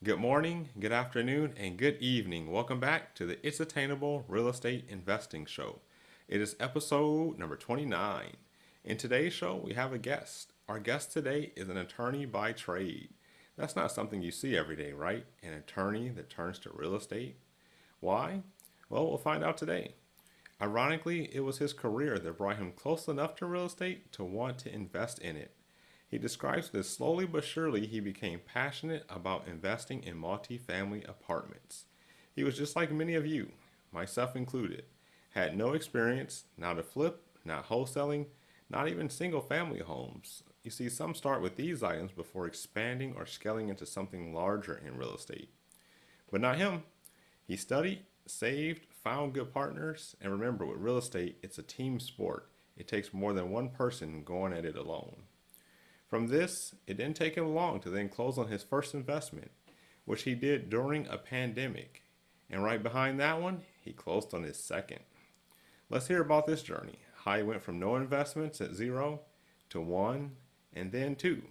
Good morning, good afternoon, and good evening. Welcome back to the It's Attainable Real Estate Investing Show. It is episode number 29. In today's show, we have a guest. Our guest today is an attorney by trade. That's not something you see every day, right? An attorney that turns to real estate. Why? Well, we'll find out today. Ironically, it was his career that brought him close enough to real estate to want to invest in it. He describes that slowly but surely he became passionate about investing in multifamily apartments. He was just like many of you, myself included, had no experience, not a flip, not wholesaling, not even single family homes. You see, some start with these items before expanding or scaling into something larger in real estate. But not him. He studied, saved, found good partners, and remember, with real estate, it's a team sport. It takes more than one person going at it alone. From this, it didn't take him long to then close on his first investment, which he did during a pandemic. And right behind that one, he closed on his second. Let's hear about this journey, how he went from no investments at zero to one and then two.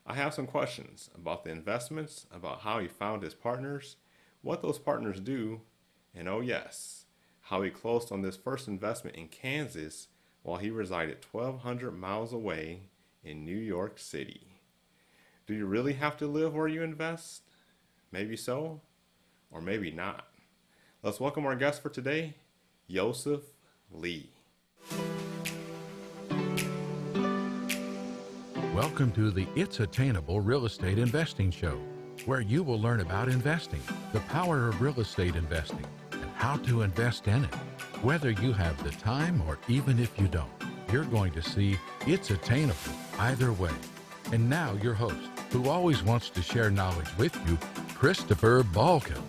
I have some questions about the investments, about how he found his partners, what those partners do, and oh yes, how he closed on this first investment in Kansas while he resided 1,200 miles away in New York City. Do you really have to live where you invest? Maybe so, or maybe not. Let's welcome our guest for today, Yosef Lee. Welcome to the It's Attainable Real Estate Investing Show, where you will learn about investing, the power of real estate investing, and how to invest in it. Whether you have the time or even if you don't, you're going to see it's attainable either way. And now your host, who always wants to share knowledge with you, Christopher Balkin.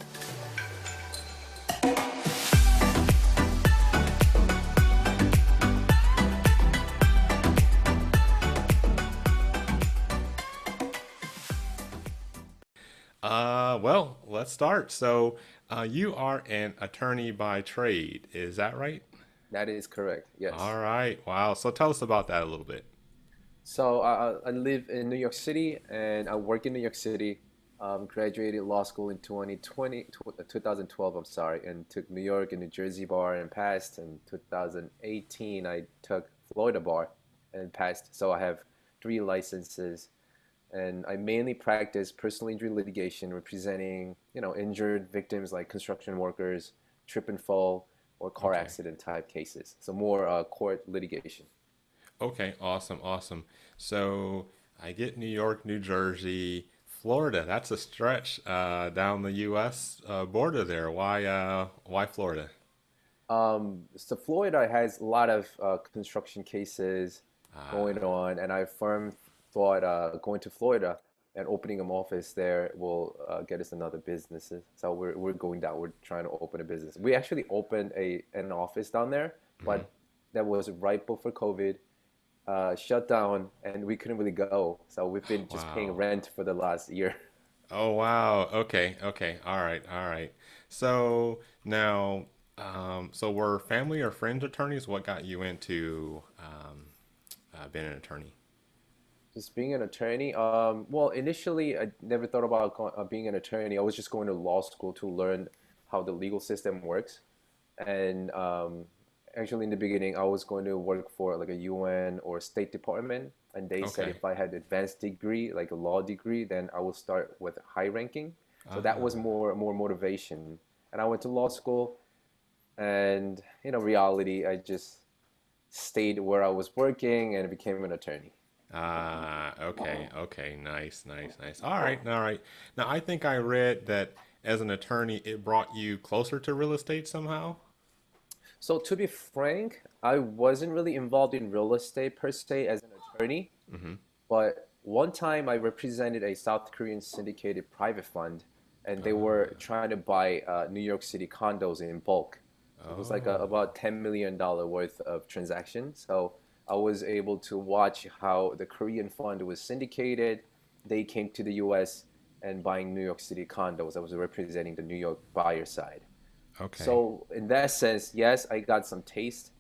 Well, let's start. You are an attorney by trade, is that right? That is correct. Yes. All right. Wow. So tell us about that a little bit. So I live in New York City and I work in New York City. Graduated law school in 2012, I'm sorry, and took New York and New Jersey bar and passed. In 2018, I took Florida bar and passed. So I have three licenses and I mainly practice personal injury litigation representing, injured victims like construction workers, trip and fall, or car Okay. accident type cases. So more court litigation. Okay. Awesome. Awesome. So I get New York, New Jersey, Florida. That's a stretch down the U.S. Border there. Why Florida? So Florida has a lot of construction cases going Ah, on, and I firm thought going to Florida and opening an office there will get us another businesses. So we're going down. We're trying to open a business. We actually opened an office down there, mhm. but that was right before COVID shut down, and we couldn't really go. So we've been just paying Wow. rent for the last year. Oh wow. Okay. Okay. All right. All right. So now, so were family or friends attorneys? What got you into being an attorney? Just being an attorney. Well, initially, I never thought about being an attorney. I was just going to law school to learn how the legal system works. And actually, in the beginning, I was going to work for like a UN or State Department. And they said Okay. if I had advanced degree, like a law degree, then I will start with high ranking. So that was Ah. more motivation. And I went to law school, and reality, I just stayed where I was working and became an attorney. Ah. Okay. Okay. Nice. Nice. Nice. All right. All right. Now I think I read that as an attorney, it brought you closer to real estate somehow. So to be frank, I wasn't really involved in real estate per se as an attorney, Mm-hmm. but one time I represented a South Korean syndicated private fund, and they were Ah. trying to buy New York City condos in bulk. It was like Oh. about $10 million worth of transactions. So I was able to watch how the Korean fund was syndicated. They came to the US and buying New York City condos. I was representing the New York buyer side. Okay. So in that sense, yes, I got some taste.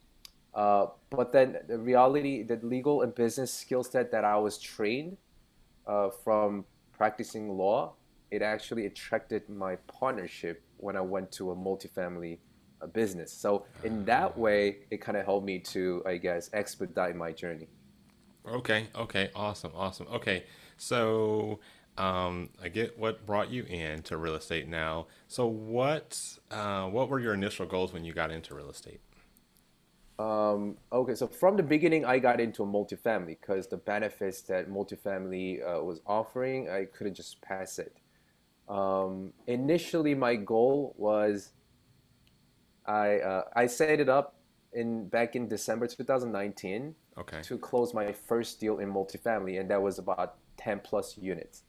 But then the reality, the legal and business skill set that I was trained from practicing law, it actually attracted my partnership when I went to a multifamily business. So in that way, it kind of helped me to, I guess, expedite my journey. Okay, okay, awesome, awesome. Okay, so I get what brought you into real estate now. So what were your initial goals when you got into real estate? Okay, so from the beginning, I got into multifamily because the benefits that multifamily was offering, I couldn't just pass it. Initially, my goal was I set it up in back in December 2019 Okay. to close my first deal in multifamily, and that was about 10 plus units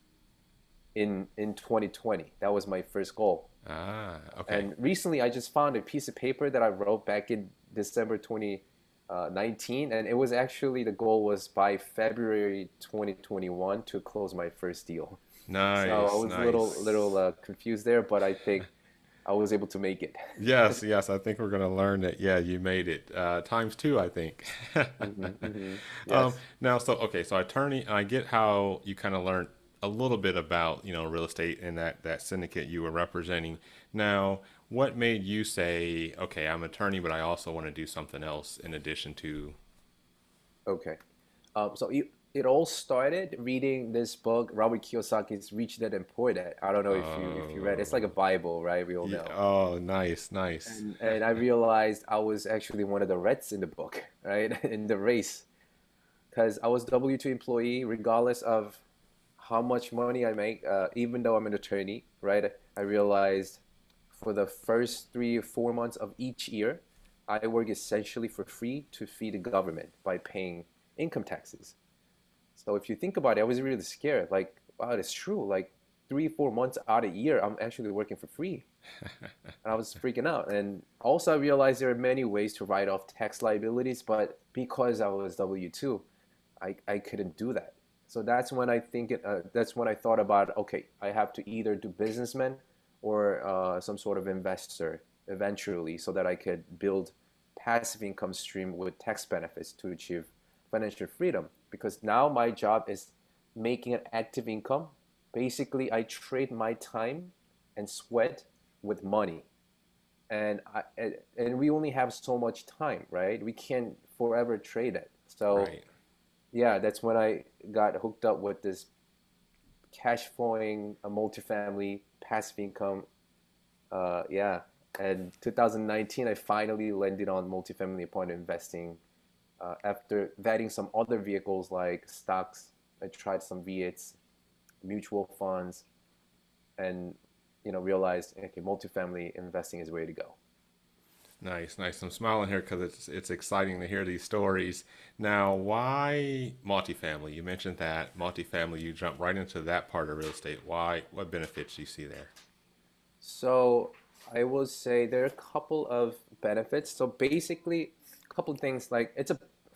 in 2020. That was my first goal. Ah, okay. And recently, I just found a piece of paper that I wrote back in December 2019, and it was actually the goal was by February 2021 to close my first deal. So I Nice, was a little nice. confused there, but I think I was able to make it. Yes, yes, I think we're going to learn that. Yeah, you made it. Times two, I think. Yes. Now, so okay, so attorney, I get how you kind of learned a little bit about real estate and that syndicate you were representing. Now, what made you say, okay, I'm an attorney, but I also want to do something else in addition to? Okay. So it all started reading this book, Robert Kiyosaki's Rich Dad and Poor Dad. I don't know if you read it. It's like a Oh, Bible, right? We all yeah, know. oh, nice, nice. And I realized I was actually one of the reds in the book, right? In the race. Because I was W-2 employee, regardless of how much money I make, even though I'm an attorney, right? I realized for the first 3 or 4 months of each year, I work essentially for free to feed the government by paying income taxes. So if you think about it, I was really scared. Like, wow, it's true. Like 3, 4 months out of year, I'm actually working for free. And I was freaking out. And also I realized there are many ways to write off tax liabilities, but because I was W-2, I couldn't do that. So that's when I thought about, okay, I have to either do businessman or some sort of investor eventually so that I could build passive income stream with tax benefits to achieve financial freedom. Because now my job is making an active income. Basically, I trade my time and sweat with money. And we only have so much time, right? We can't forever trade it. So Right. yeah, that's when I got hooked up with this cash flowing, a multifamily passive income. Yeah, and 2019, I finally landed on multifamily apartment investing. After vetting some other vehicles like stocks, I tried some V8s, mutual funds, and realized okay, multifamily investing is the way to go. Nice, nice. I'm smiling here because it's exciting to hear these stories. Now, why multifamily? You mentioned that multifamily. You jump right into that part of real estate. Why? What benefits do you see there? So I will say there are a couple of benefits. So basically, a couple of things like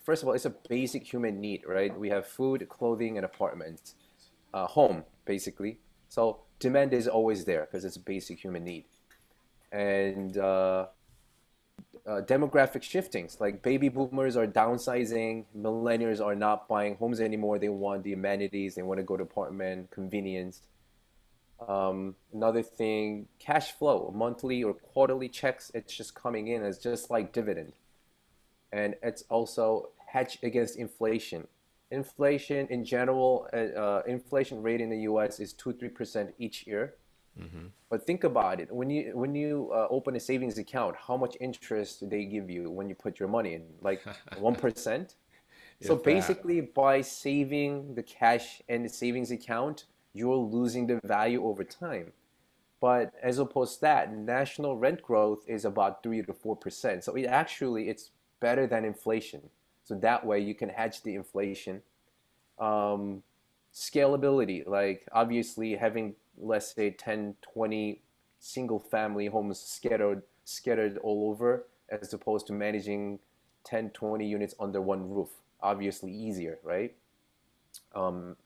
first of all, it's a basic human need, right? We have food, clothing, and apartments, home, basically. So demand is always there because it's a basic human need. And demographic shiftings, like baby boomers are downsizing, millennials are not buying homes anymore. They want the amenities, they want to go to apartment, convenience. Another thing, cash flow, monthly or quarterly checks, it's just coming in. It's just like dividend. And it's also hedge against inflation. Inflation in general, inflation rate in the US is 2-3% each year. Mm-hmm. But think about it. When you open a savings account, how much interest do they give you when you put your money in? Like 1%? So If that. basically, by saving the cash in the savings account, you're losing the value over time. But as opposed to that, national rent growth is about 3 to 4%. So it's better than inflation. So that way you can hedge the inflation. Um, Scalability, like obviously having, let's say, 10, 20 single family homes scattered all over, as opposed to managing 10, 20 units under one roof. Obviously easier, right? Um,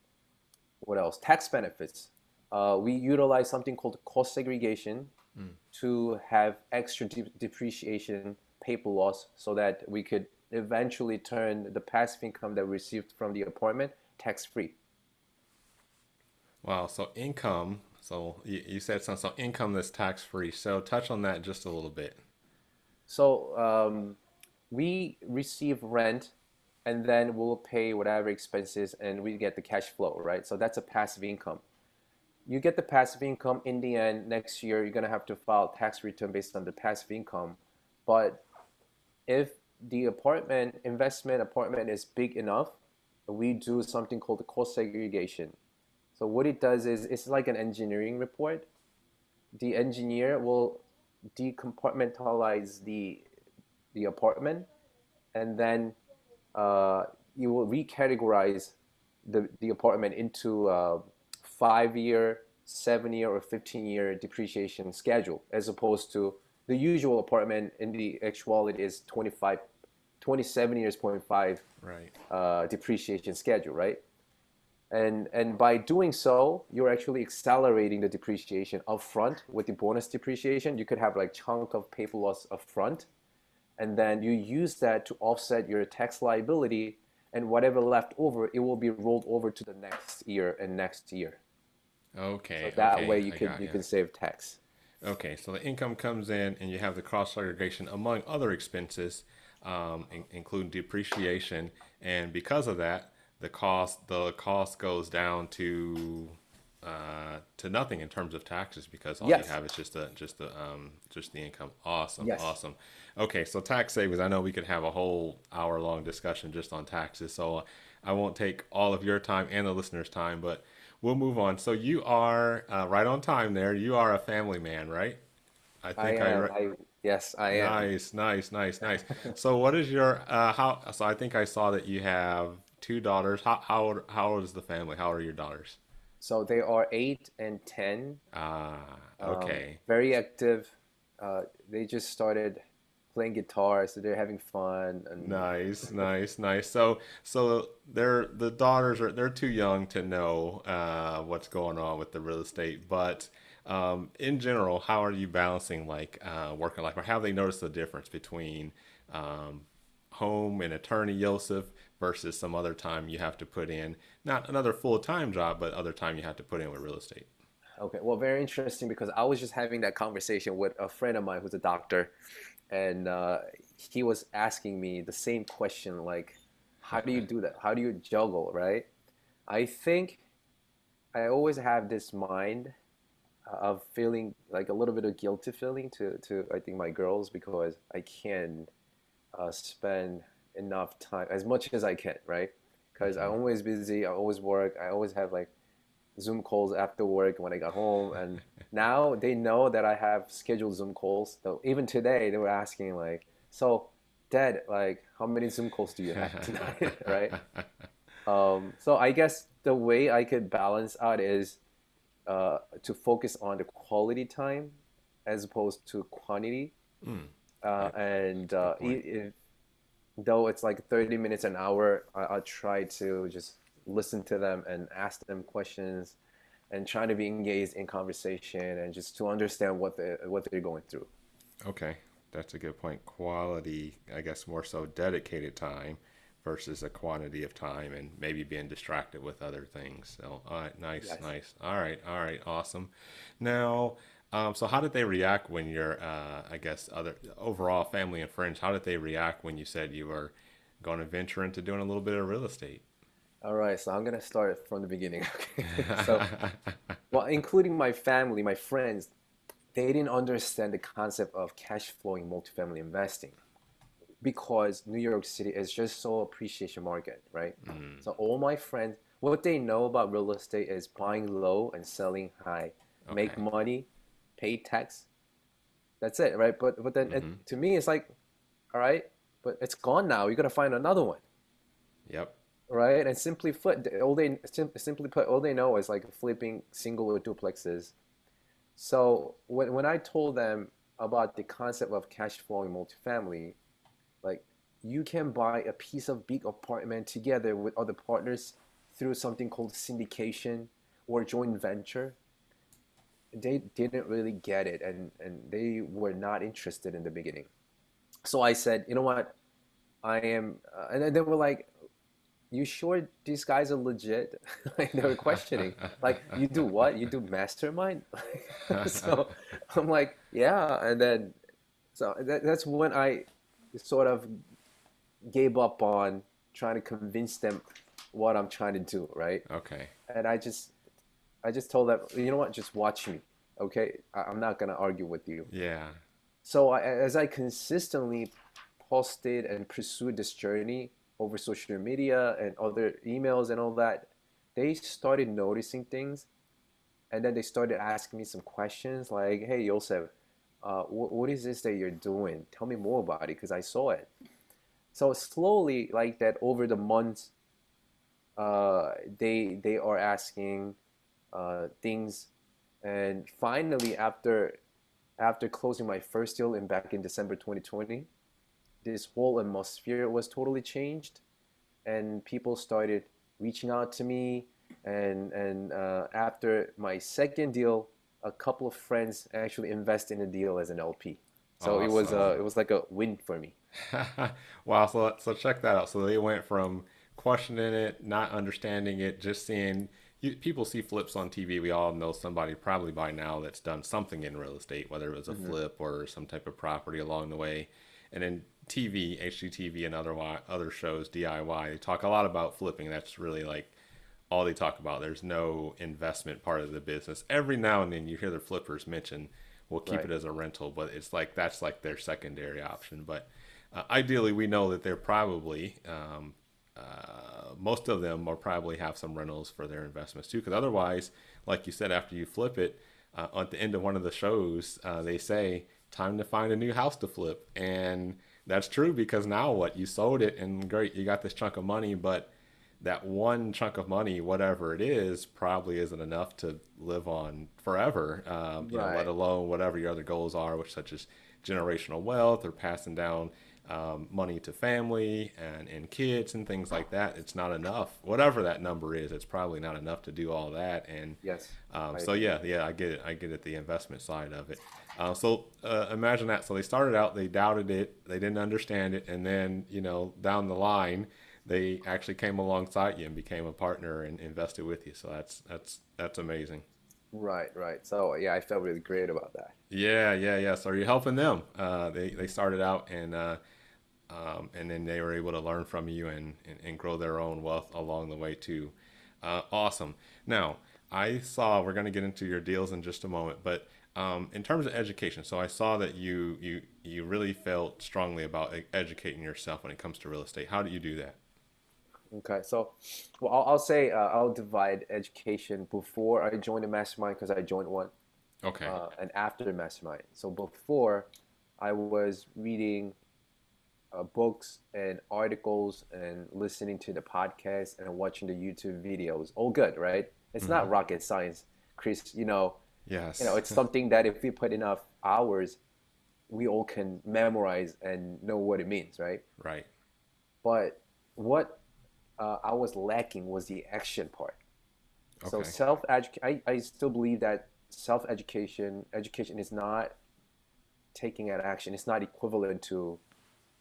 what else? Tax benefits. We utilize something called cost segregation Mm. to have extra depreciation paper loss so that we could eventually turn the passive income that we received from the apartment tax free. Wow. So income. So you said some so income that's tax free. So touch on that just a little bit. So we receive rent and then we'll pay whatever expenses and we get the cash flow, right? So that's a passive income. You get the passive income in the end. Next year, you're going to have to file tax return based on the passive income. But if the investment apartment is big enough, we do something called the cost segregation. So what it does is it's like an engineering report. The engineer will decompartmentalize the apartment, and then uh, you will recategorize the apartment into 5 year, 7 year, or 15-year depreciation schedule, as opposed to the usual apartment in the actuality is 27 years, point 5 Right. depreciation schedule, right? And by doing so, you're actually accelerating the depreciation upfront with the bonus depreciation. You could have like chunk of paper loss upfront, and then you use that to offset your tax liability, and whatever left over, it will be rolled over to the next year and next year. So Okay. that way Okay. you I can got you you. can save tax. Okay. So the income comes in, and you have the cross segregation among other expenses, including depreciation, and because of that, the cost goes down to nothing in terms of taxes because all you Yes. have is just the income. Awesome, Yes. awesome. Okay, so tax savings. I know we could have a whole hour long discussion just on taxes, so I won't take all of your time and the listeners' time, but we'll move on. So you are right on time there. You are a family man, right? I I think I am. re- Yes, I am. Nice, nice, nice, nice. So what is your how? So I think I saw that you have two daughters. How old is the family? How old are your daughters? So they are 8 and 10. Okay. Very active. They just started playing guitar, so they're having fun. And Nice, nice, nice. So the daughters they're too young to know what's going on with the real estate, but in general, how are you balancing like working life, or have they noticed the difference between um, home and attorney Yosef versus some other time you have to put in, not another full-time job, but other time you have to put in with real estate? okay, well, very interesting because I was just having that conversation with a friend of mine who's a doctor, and he was asking me the same question, like, how do you do that? How do you juggle, right? I think I always have this mind of feeling like a little bit of guilty feeling to I think my girls because I can spend enough time as much as I can, right? Because I'm Hmm. always busy, I always work, I always have like Zoom calls after work when I got home, and now they know that I have scheduled Zoom calls. So even today, they were asking like, "So, Dad, like, how many Zoom calls do you have tonight?" Right? So I guess the way I could balance out is to focus on the quality time as opposed to quantity. Mm, Uh, yep, and that's a good point. if, though it's like 30 minutes an hour, I'll try to just listen to them and ask them questions and trying to be engaged in conversation and just to understand what they're going through. Okay, that's a good point. Quality, I guess, more so dedicated time versus a quantity of time and maybe being distracted with other things. So, all right, nice, Yes. nice. All right, awesome. Now, so how did they react when your, I guess, other overall family and friends, how did they react when you said you were going to venture into doing a little bit of real estate? All right, so I'm gonna start from the beginning. Okay. So, well, including my family, my friends, they didn't understand the concept of cash flowing multifamily investing because New York City is just so appreciation market, right? Mm, So all my friends, what they know about real estate is buying low and selling high, make okay. money, pay tax. That's it, right? But then Mm-hmm. to me, it's like, all right, but it's gone now. You gotta find another one, Yep. right? And simply put, all they know is like flipping single or duplexes. So when I told them about the concept of cash flowing multifamily, like you can buy a piece of big apartment together with other partners through something called syndication or joint venture. They didn't really get it, and they were not interested in the beginning. So I said, you know what? I am, and then they were like, you sure these guys are legit? Like they were questioning, like, you do what? You do mastermind? So I'm like, yeah. And then so that's when I sort of gave up on trying to convince them what I'm trying to do, right? Okay. And I just told them, you know what, just watch me, okay? I'm not gonna argue with you. Yeah. So as I consistently posted and pursued this journey over social media and other emails and all that, they started noticing things, and then they started asking me some questions like, "Hey, Yosef, what is this that you're doing? Tell me more about it, because I saw it." So slowly, like that, over the months, they are asking things, and finally, after closing my first deal in back in December 2020, this whole atmosphere was totally changed, and people started reaching out to me. And after my second deal, a couple of friends actually invested in the deal as an LP. So Awesome. it was like a win for me. Wow. So check that out. So they went from questioning it, not understanding it, just seeing people see flips on TV. We all know somebody probably by now that's done something in real estate, whether it was a Hmm. flip or some type of property along the way. And then TV, HGTV, and other shows, DIY, they talk a lot about flipping. That's really like all they talk about. There's no investment part of the business. Every now and then you hear the flippers mention, we'll keep Right. it as a rental, but it's like that's like their secondary option. But ideally, we know that they're probably most of them will probably have some rentals for their investments too. Because otherwise, like you said, after you flip it, at the end of one of the shows, they say, "Time to find a new house to flip," and that's true because now what you sold it and great, you got this chunk of money, but that one chunk of money, whatever it is, probably isn't enough to live on forever. Let Right. alone whatever your other goals are, which such as generational wealth or passing down money to family and kids and things like that. It's not enough. Whatever that number is, it's probably not enough to do all that. And Yes, I so agree. yeah, I get it. I get it. The investment side of it. So imagine that. So they started out, they doubted it, they didn't understand it, and then down the line, they actually came alongside you and became a partner and invested with you. So that's amazing. Right, right. So yeah, I felt really great about that. Yeah. So you're helping them. They started out and then they were able to learn from you and grow their own wealth along the way too. Awesome. Now, I saw we're going to get into your deals in just a moment, but in terms of education, so I saw that you really felt strongly about educating yourself when it comes to real estate. How do you do that? Okay, so well, I'll say I'll divide education before I joined the mastermind, because I joined one, Okay. and after the mastermind. So before, I was reading books and articles and listening to the podcast and watching the YouTube videos. All good, right? It's Hmm. not rocket science, Chris. Yes. It's something that if we put enough hours, we all can memorize and know what it means, right? Right. But what I was lacking was the action part. So Okay. I still believe that education is not taking an action. It's not equivalent to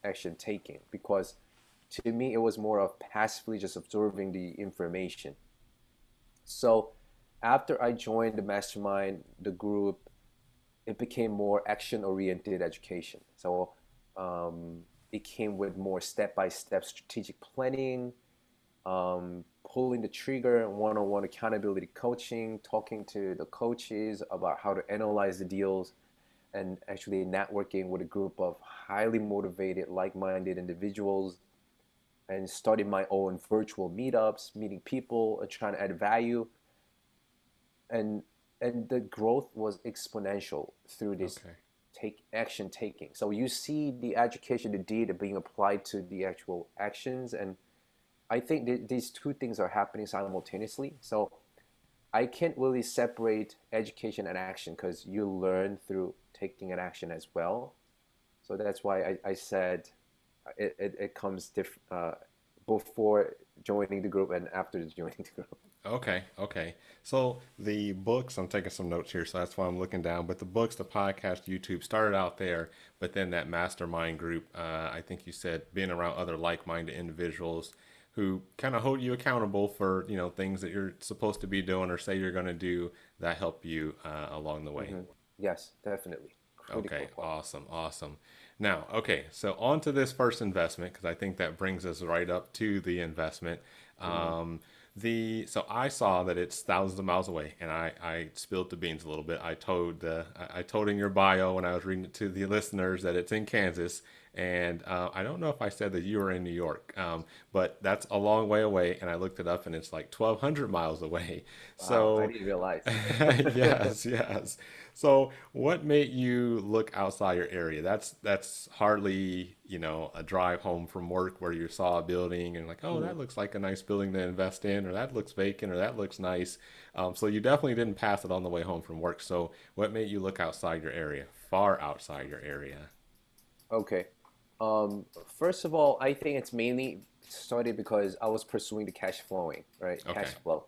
action taking, because to me it was more of passively just absorbing the information. So after I joined the mastermind, the group, it became more action oriented education. So it came with more step by step strategic planning, pulling the trigger, one on one accountability coaching, talking to the coaches about how to analyze the deals, and actually networking with a group of highly motivated, like minded individuals, and starting my own virtual meetups, meeting people, and trying to add value. And the growth was exponential through this Okay. take action taking. So you see the education, the data being applied to the actual actions, and I think these two things are happening simultaneously. So I can't really separate education and action, because you learn through taking an action as well. So that's why I said it comes before joining the group and after joining the group. Okay. So the books, I'm taking some notes here, so that's why I'm looking down. But the books, the podcast, YouTube started out there, but then that mastermind group, I think you said being around other like-minded individuals, who kind of hold you accountable for things that you're supposed to be doing or say you're going to do that help you along the way. Hmm. Yes, definitely. Critical Okay, part. awesome, awesome. Now, okay, so on to this first investment because I think that brings us right up to the investment. Hmm. Um, so I saw that it's thousands of miles away, and I spilled the beans a little bit. I told in your bio when I was reading it to the listeners that it's in Kansas, and I don't know if I said that you were in New York, but that's a long way away, and I looked it up, and it's like 1,200 miles away. Wow, I So didn't realize. yes, yes. So, what made you look outside your area? That's hardly, a drive home from work where you saw a building and like, oh, Hmm. that looks like a nice building to invest in, or that looks vacant, or that looks nice. So you definitely didn't pass it on the way home from work. So, what made you look outside your area, far outside your area? Okay. First of all, I think it's mainly started because I was pursuing the cash flowing, right? Cash Okay, flow.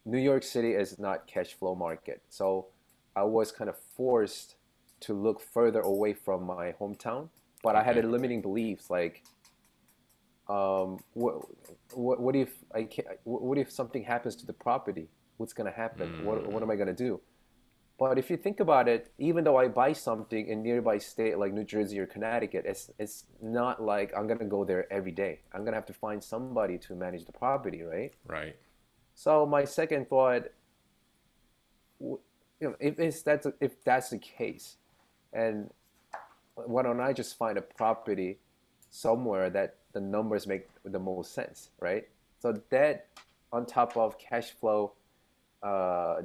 New York City is not cash flow market. So I was kind of forced to look further away from my hometown. But I had a okay. limiting beliefs like, what if I can what if something happens to the property? What's gonna happen? What am Mm, I gonna do? But if you think about it, even though I buy something in nearby state like New Jersey or Connecticut, it's not like I'm gonna go there every day. I'm gonna have to find somebody to manage the property, right? right. So my second thought, if that's the case, and why don't I just find a property somewhere that the numbers make the most sense, right? So that on top of cash flow, uh,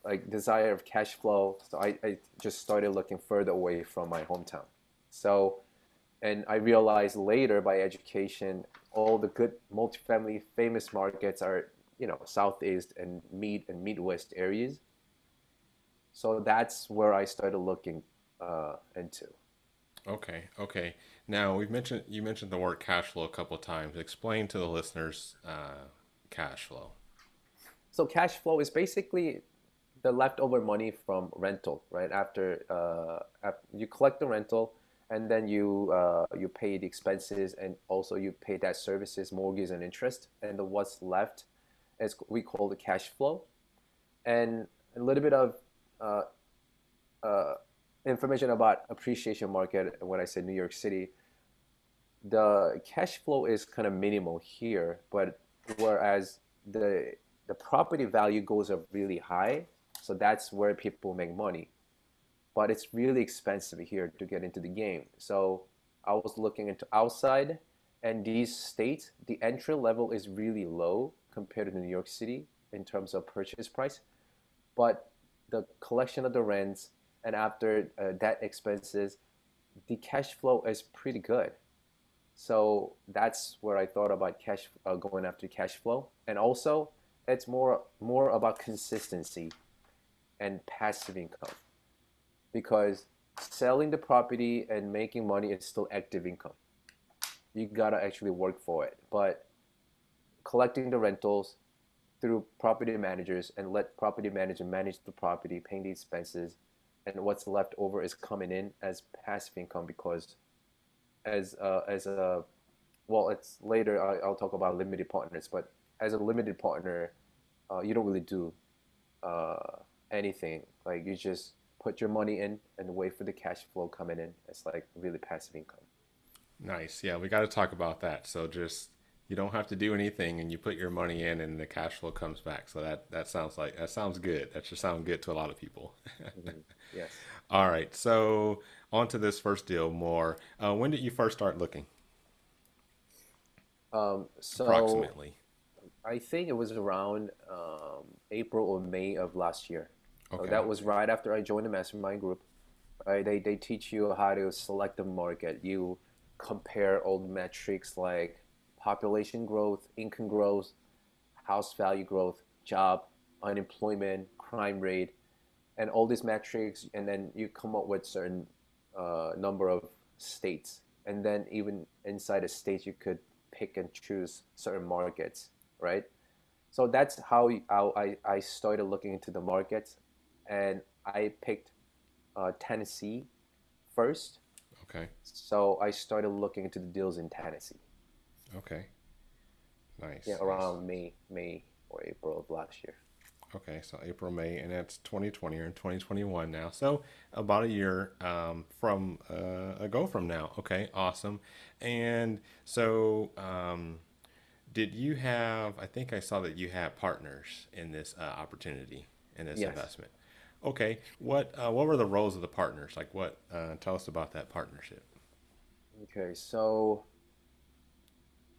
like desire of cash flow, so I just started looking further away from my hometown. So, and I realized later by education, all the good multifamily famous markets are, southeast and midwest areas. So that's where I started looking into. Okay, okay. Now you mentioned the word cash flow a couple of times. Explain to the listeners cash flow. So cash flow is basically the leftover money from rental, right? After you collect the rental, and then you pay the expenses, and also you pay debt services, mortgage, and interest, and the what's left is we call the cash flow. And a little bit of uh, uh, information about appreciation market. When I say New York City, the cash flow is kind of minimal here, but whereas the property value goes up really high, so that's where people make money. But it's really expensive here to get into the game. So I was looking into outside, and these states, the entry level is really low compared to New York City in terms of purchase price. But the collection of the rents and after debt expenses, the cash flow is pretty good. So that's where I thought about going after cash flow, and also it's more about consistency and passive income because selling the property and making money is still active income. You gotta actually work for it, but collecting the rentals through property managers and let property manager manage the property, paying the expenses, and what's left over is coming in as passive income because as a well, it's later I'll talk about limited partners, but as a limited partner, you don't really do uh, anything. Like you just put your money in and wait for the cash flow coming in. It's like really passive income. Nice. Yeah, we got to talk about that. So just you don't have to do anything, and you put your money in, and the cash flow comes back. So that sounds good. That should sound good to a lot of people. Hmm. Yes. All right. So on to this first deal more. When did you first start looking? So Approximately. I think it was around April or May of last year. So that Okay. was right after I joined the mastermind group. Right? They teach you how to select the market. You compare all the metrics like population growth, income growth, house value growth, job, unemployment, crime rate, and all these metrics, and then you come up with certain number of states, and then even inside a state, you could pick and choose certain markets, right? So that's how I started looking into the markets, and I picked Tennessee first. Okay. So I started looking into the deals in Tennessee. Okay. Yeah, Nice, nice. around May or April of last year. Okay, so April, May, and that's 2020 or 2021 now. So about a year from ago from now. Okay, awesome. And so, did you have? I think I saw that you had partners in this opportunity in this Yes. investment. Okay, what were the roles of the partners? Like, what? Tell us about that partnership. Okay, so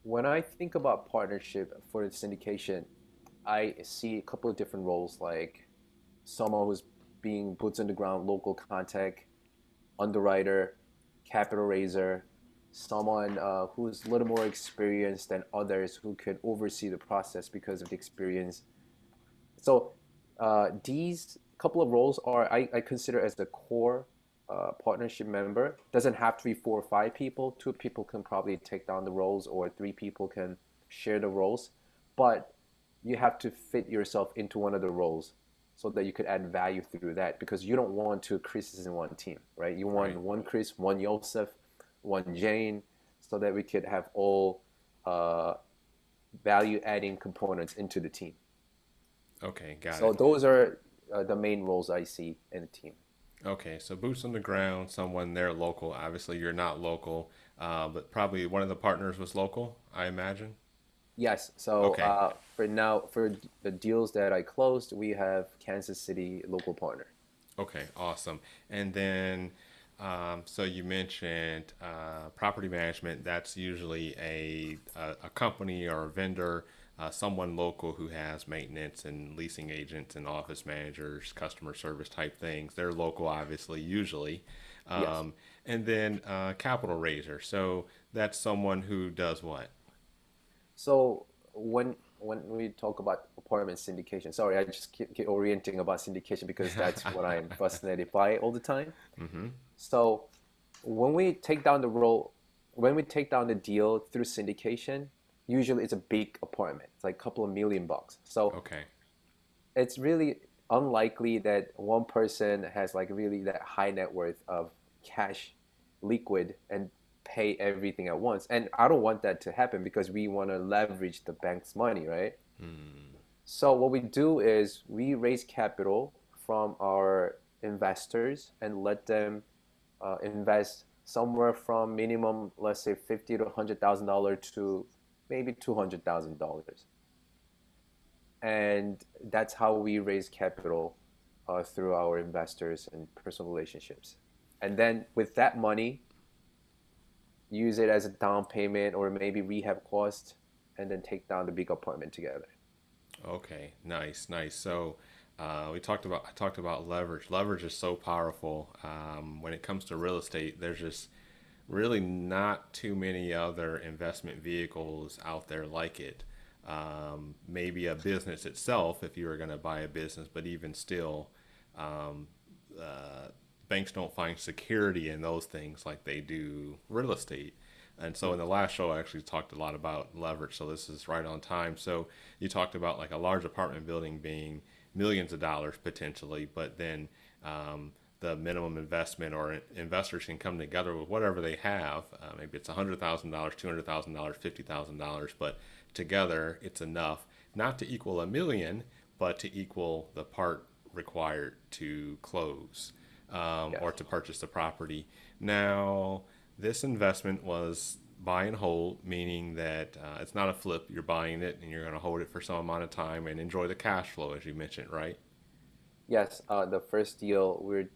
when I think about partnership for the syndication, I see a couple of different roles, like someone who's being boots on the ground, local contact, underwriter, capital raiser, someone who's a little more experienced than others who could oversee the process because of the experience. So these couple of roles are I consider as the core partnership member. Doesn't have to be 4 or 5 people. 2 people can probably take down the roles, or 3 people can share the roles. But you have to fit yourself into one of the roles so that you could add value through that, because you don't want 2 Chris's in one team, right? You want Right. one Chris, one Yosef, one Jane, so that we could have all uh, value adding components into the team. Okay, got So it. those are the main roles I see in a team. Okay, so boots on the ground, someone there local. Obviously, you're not local, but probably one of the partners was local, I imagine. Yes. So Okay, for now, for the deals that I closed, we have Kansas City local partner. okay, awesome. And then, so you mentioned property management. That's usually a company or a vendor, someone local who has maintenance and leasing agents and office managers, customer service type things. They're local, obviously, usually. Yes. Um, and then capital raiser. So that's someone who does what? So when we talk about apartment syndication, sorry, I just keep orienting about syndication because that's what I'm fascinated by all the time. Mm-hmm. So when we take down the role, when we take down the deal through syndication, usually it's a big apartment. It's like a couple of $1 million. So Okay. it's really unlikely that one person has like really that high net worth of cash liquid and pay everything at once. And I don't want that to happen because we want to leverage the bank's money, right? Hmm. So what we do is we raise capital from our investors and let them invest somewhere from minimum, let's say, 50 to $100,000 to maybe $200,000. And that's how we raise capital through our investors and personal relationships. And then with that money, use it as a down payment or maybe rehab cost, and then take down the big apartment together. Okay, nice, nice. So I talked about leverage. Leverage is so powerful. When it comes to real estate, there's just really not too many other investment vehicles out there like it. Maybe a business itself, if you were going to buy a business, but even still, um, uh, banks don't find security in those things like they do real estate. And so in the last show, I actually talked a lot about leverage. So this is right on time. So you talked about like a large apartment building being millions of dollars potentially, but then the minimum investment or investors can come together with whatever they have. Maybe it's $100,000, $200,000, $50,000, but together it's enough not to equal a million, but to equal the part required to close or Yes. to purchase the property. Now, this investment was buy and hold, meaning that it's not a flip. You're buying it and you're going to hold it for some amount of time and enjoy the cash flow, as you mentioned, right? Yes, the first deal, we're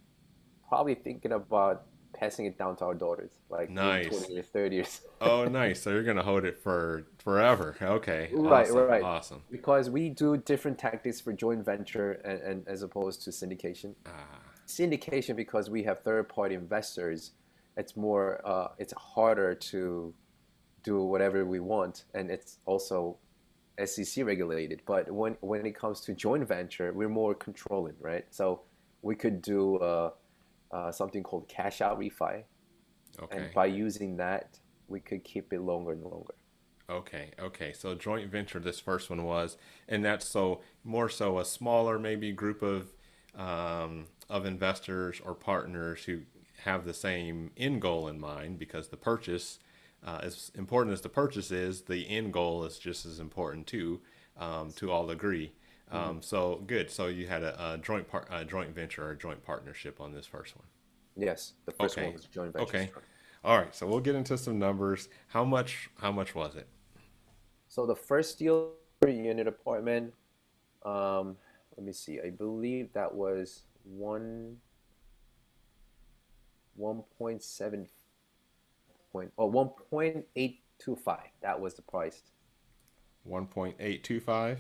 probably thinking about passing it down to our daughters, like maybe Nice. 20 years, 30 years. Oh, nice. So you're going to hold it for forever. Okay. Right, Awesome. right. Awesome. Because we do different tactics for joint venture and as opposed to syndication. Ah, Syndication, because we have third party investors, it's harder to do whatever we want, and it's also SEC regulated. But when it comes to joint venture, we're more controlling, right? So we could do something called cash out refi, and okay. by using that, we could keep it longer and longer. Okay, okay. So joint venture, this first one was, and that's so more so a smaller maybe group of investors or partners who have the same end goal in mind because the purchase as important as the purchase is, the end goal is just as important too, to all agree. Hmm. So good. So you had a joint venture or a joint partnership on this first one. Yes, the first one Okay. was a joint venture Okay. structure. All right. So we'll get into some numbers. How much was it? So the first deal per unit apartment, um, let me see. I believe that was 1.7 point, oh, 1.825. That was the price. 1.825.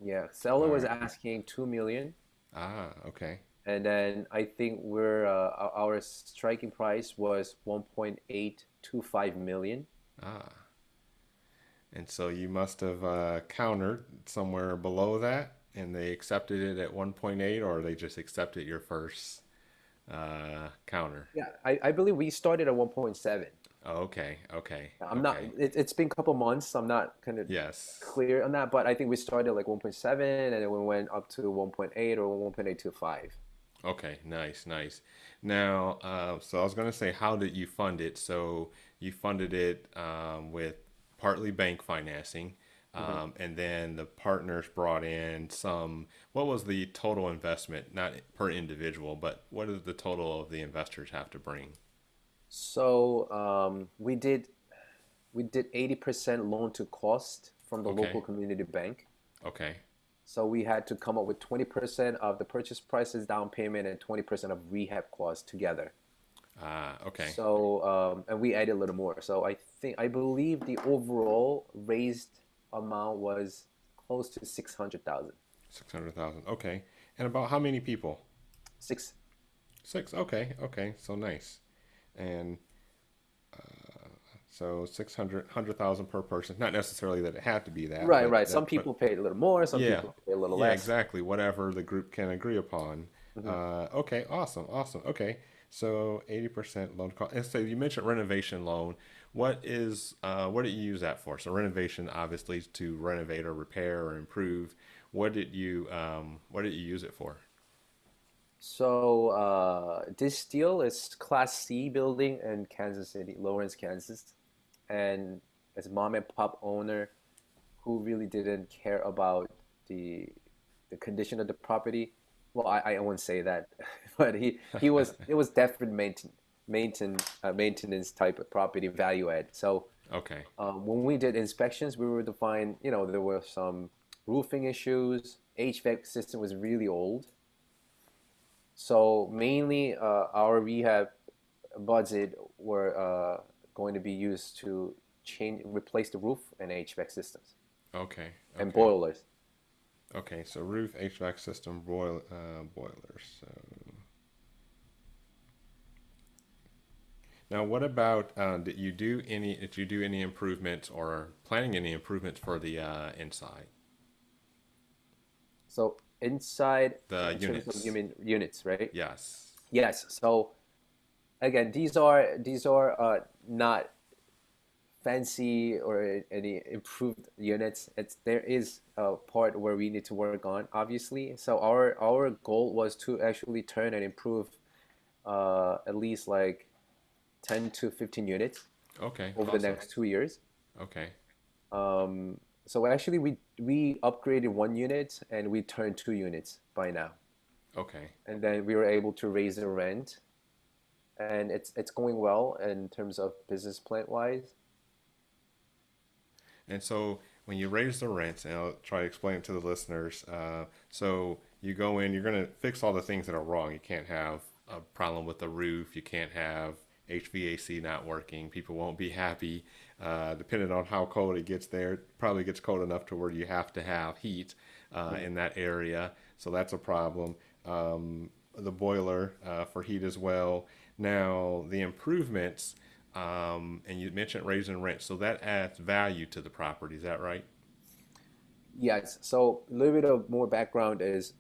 Yeah, seller All was right. asking 2 million, Ah, okay. and then I think our striking price was 1.825 million. Ah. And so you must have countered somewhere below that, and they accepted it at 1.8, or they just accepted your first counter. Yeah, I believe we started at 1.7. Oh, okay, okay, I'm not, okay. it's been a couple months. So I'm not kind of Yes. clear on that, but I think we started like 1.7 and then we went up to 1.8 or 1.825. Okay, nice, nice. Now, so I was going to say, how did you fund it? So you funded it with partly bank financing, Mhm. and then the partners brought in some. What was the total investment, not per individual, but what did the total of the investors have to bring? So we did 80% loan to cost from the local Okay, community bank. okay. So we had to come up with 20% of the purchase prices down payment and 20% of rehab costs together. Ah, okay. So and we added a little more. So I believe the overall raised amount was close to 600,000. 600,000. Okay. And about how many people? Six. Six. Okay, okay. So nice. And so 100,000 per person. Not necessarily that it had to be that, Right, but right. Some but people paid a little more, some yeah, people pay a little yeah, less. exactly. Whatever the group can agree upon. Mhm. Okay, awesome, awesome. Okay, so 80% loan cost. And so you mentioned renovation loan. What did you use that for? So renovation, obviously, to renovate or repair or improve. What did you use it for? So this deal is Class C building in Kansas City, Lawrence, Kansas, and as mom and pop owner who really didn't care about the the condition of the property. Well, I won't say that, but it was definitely maintenance type of property value add. So Okay, when we did inspections, we were to find there were some roofing issues. HVAC system was really old. So mainly our rehab budget were going to be used to replace the roof and HVAC systems okay, and okay. boilers. Okay, so roof, HVAC system, boilers. So now, what about did you do any improvements or planning any improvements for the inside, So inside, the in terms of units? human units, right? Yes. Yes. So again, these are not fancy or any improved units. There is a part where we need to work on, obviously. So our goal was to actually turn and improve at least like 10 to 15 units Okay. over the Awesome. next 2 years. Okay. So actually, we upgraded one unit and we turned 2 units by now, Okay. and then we were able to raise the rent, and it's going well in terms of business plan wise. And so when you raise the rents, and I'll try to explain it to the listeners. So you go in, you're going to fix all the things that are wrong. You can't have a problem with the roof. You can't have HVAC not working. People won't be happy. Depending on how cold it gets there, it probably gets cold enough to where you have to have heat Mhm. in that area. So that's a problem. The boiler for heat as well. Now, the improvements, and you mentioned raising rent, so that adds value to the property. Is that right? Yes. So a little bit of more background is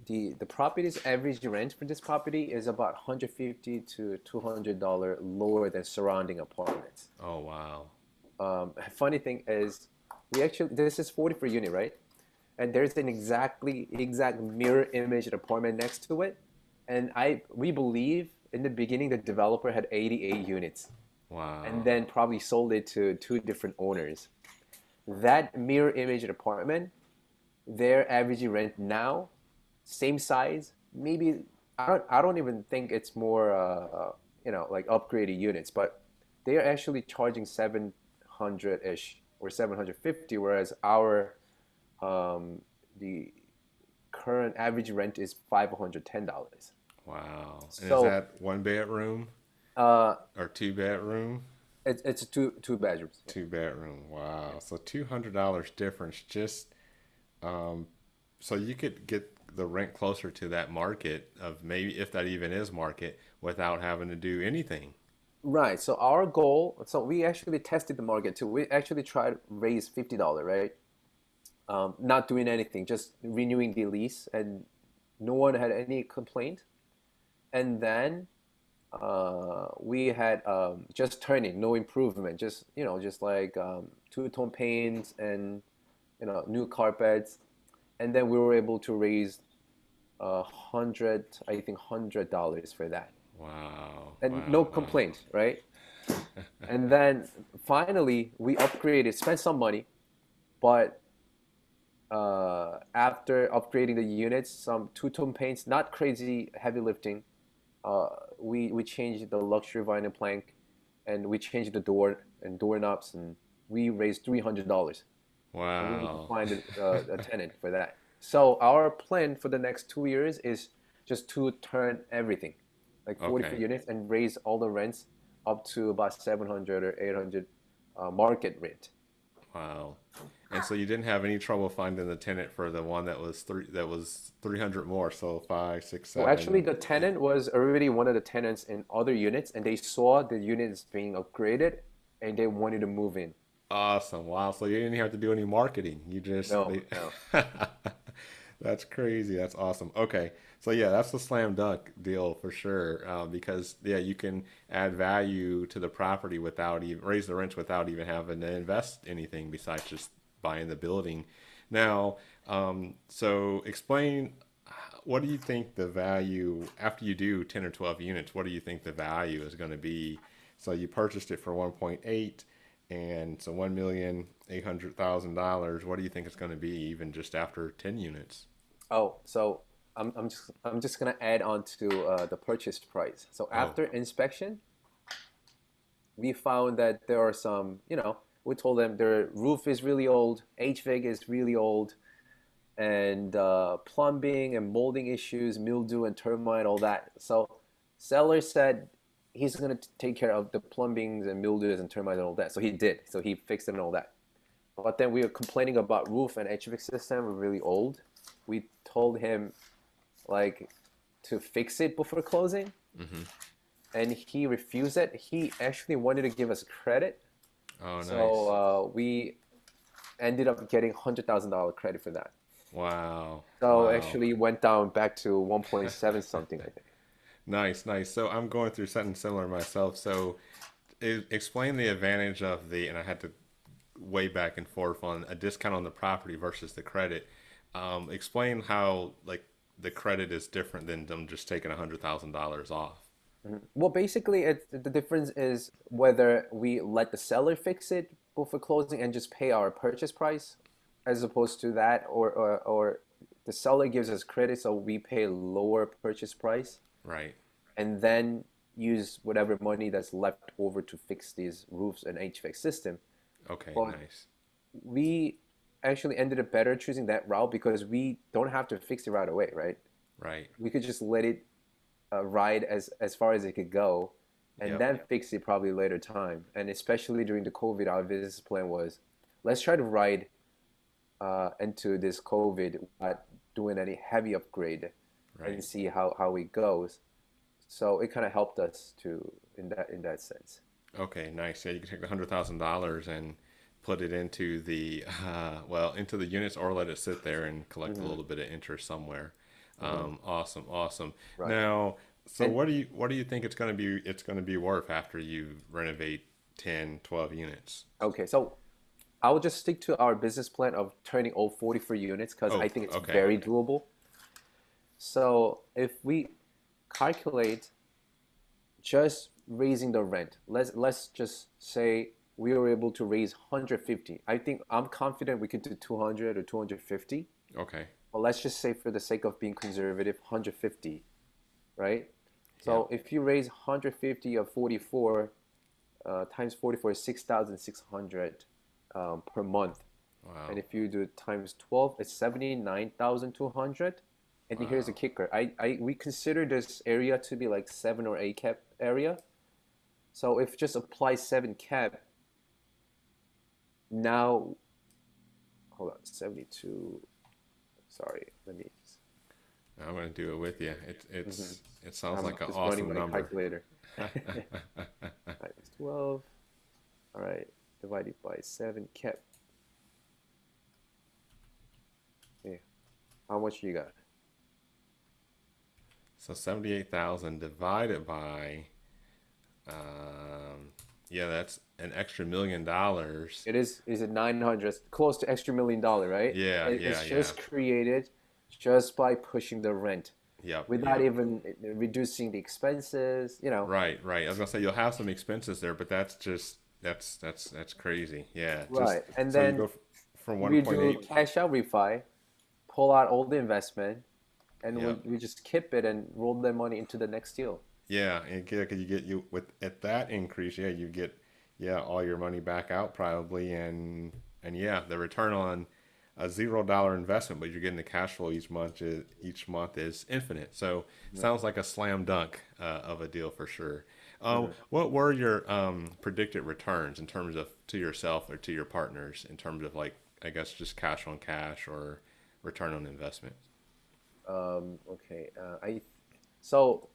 the property's average rent for this property is about 150 to $200 lower than surrounding apartments. Oh, wow. Funny thing is, we actually this is 40 per unit, right? And there's an exact mirror image apartment next to it. And we believe in the beginning the developer had 88 units. and Wow. then probably sold it to two different owners. That mirror image apartment, their average rent now, same size, maybe I don't even think it's more like upgraded units, but they are actually charging 700-ish or 750, whereas our the current average rent is $510. Wow. And is So that one bedroom uh, or two bedroom? it's two bedrooms. Yeah. Two bedroom. Yeah. Wow. So $200 difference just um so you could get the rent closer to that market of maybe if that even is market without having to do anything. Right. So our goal, so we actually tested the market too. We actually tried to raise $50, right? Not doing anything, just renewing the lease, and no one had any complaint. And then we had just turning, no improvement, just just like two-tone paints and new carpets. And then we were able to raise I think $100 for that, Wow. and no Wow. Wow. complaint, right? And then finally we upgraded, spent some money, but after upgrading the units, some two-tone paints, not crazy heavy lifting. We changed the luxury vinyl plank, and we changed the door and doorknobs, and we raised $300, and we need to Wow. find a tenant for that. So our plan for the next 2 years is just to turn everything, like 44 Okay. units, and raise all the rents up to about 700 or 800 market rent. Wow. And so you didn't have any trouble finding the tenant for the one that was 300 more, so five, six, So actually, seven, the eight. tenant was already one of the tenants in other units, and they saw the units being upgraded, and they wanted to move in. Awesome. Wow. So you didn't have to do any marketing. You just No, they no. That's crazy. That's awesome. Okay. So yeah, that's the slam dunk deal for sure. Because yeah, you can add value to the property without even raise the rents without even having to invest anything besides just buying the building. Now, so explain what do you think the value after you do 10 or 12 units, what do you think the value is going to be? So you purchased it for 1.8 and so $1,800,000. What do you think it's going to be even just after 10 units? Oh, so I'm just gonna add on to the purchase price. So Oh, after inspection, we found that there are some, we told them their roof is really old, HVAC is really old, and plumbing and molding issues, mildew and termite, all that. So seller said he's gonna take care of the plumbings and mildews and termites and all that. So he did. So he fixed it and all that. But then we were complaining about roof and HVAC system were really old. We told him like to fix it before closing, mm-hmm. and he refused it. He actually wanted to give us credit, Oh, so nice. we ended up getting $100,000 credit for that. Wow. So Wow. actually went down back to 1.7 something, I think. Nice, nice. So I'm going through something similar myself. So explain the advantage of and I had to way back and forth on a discount on the property versus the credit. Explain how like the credit is different than them just taking $100,000 off. Well, basically, the difference is whether we let the seller fix it before closing and just pay our purchase price, as opposed to that, or the seller gives us credit, so we pay lower purchase price, Right. and then use whatever money that's left over to fix these roofs and HVAC system. Okay, But nice. we actually ended up better choosing that route because we don't have to fix it right away, right? Right. We could just let it ride as far as it could go, and Yep. then fix it probably later time. And especially during the COVID, our business plan was let's try to ride into this COVID without doing any heavy upgrade and Right. see how it goes. So it kind of helped us to in that sense. Okay, nice. Yeah, you can take the $100,000 and put it into the into the units or let it sit there and collect a Hmm. little bit of interest somewhere. Hmm. Awesome, awesome. Right. Now, so And what do you think it's going to be worth after you renovate 10, 12 units? okay, so I will just stick to our business plan of turning all 44 units because I Oh, think it's okay. very doable. So if we calculate just raising the rent. Let's just say we were able to raise 150. I think I'm confident we could do 200 or 250. Okay. But let's just say for the sake of being conservative, 150, right? Yep. So if you raise 150 of 44 times 44 is 6,600 per month. And Wow. if you do it times 12, it's 79,200. And here's the Wow. kicker. We consider this area to be like 7 or 8 cap area. So if just apply 7 cap, now, hold on, 72. Sorry, let me. I'm gonna do it with you. Mhm. It sounds I'm like an just running awesome my number. calculator. Times 12. All right, divided by 7 cap. Yeah. How much you got? So 78,000 divided by, um, yeah, that's an extra $1 million. It is it 900, close to extra $1 million, right? Yeah, yeah, It's yeah. just created just by pushing the rent Yep, without yep. even reducing the expenses, you know. Right, right. I was gonna say you'll have some expenses there, but that's just that's crazy. Yeah, just Right. And so you then go from we do 1.8. cash out refi, pull out all the investment, and Yep. we just keep it and roll the money into the next deal. Yeah, and you get you with at that increase, yeah, you get yeah all your money back out probably, and yeah, the return on a $0 investment, but you're getting the cash flow each month is infinite. So Yeah. sounds like a slam dunk of a deal for sure. Mhm. What were your predicted returns in terms of to yourself or to your partners in terms of like I guess just cash on cash or return on investment? Okay. So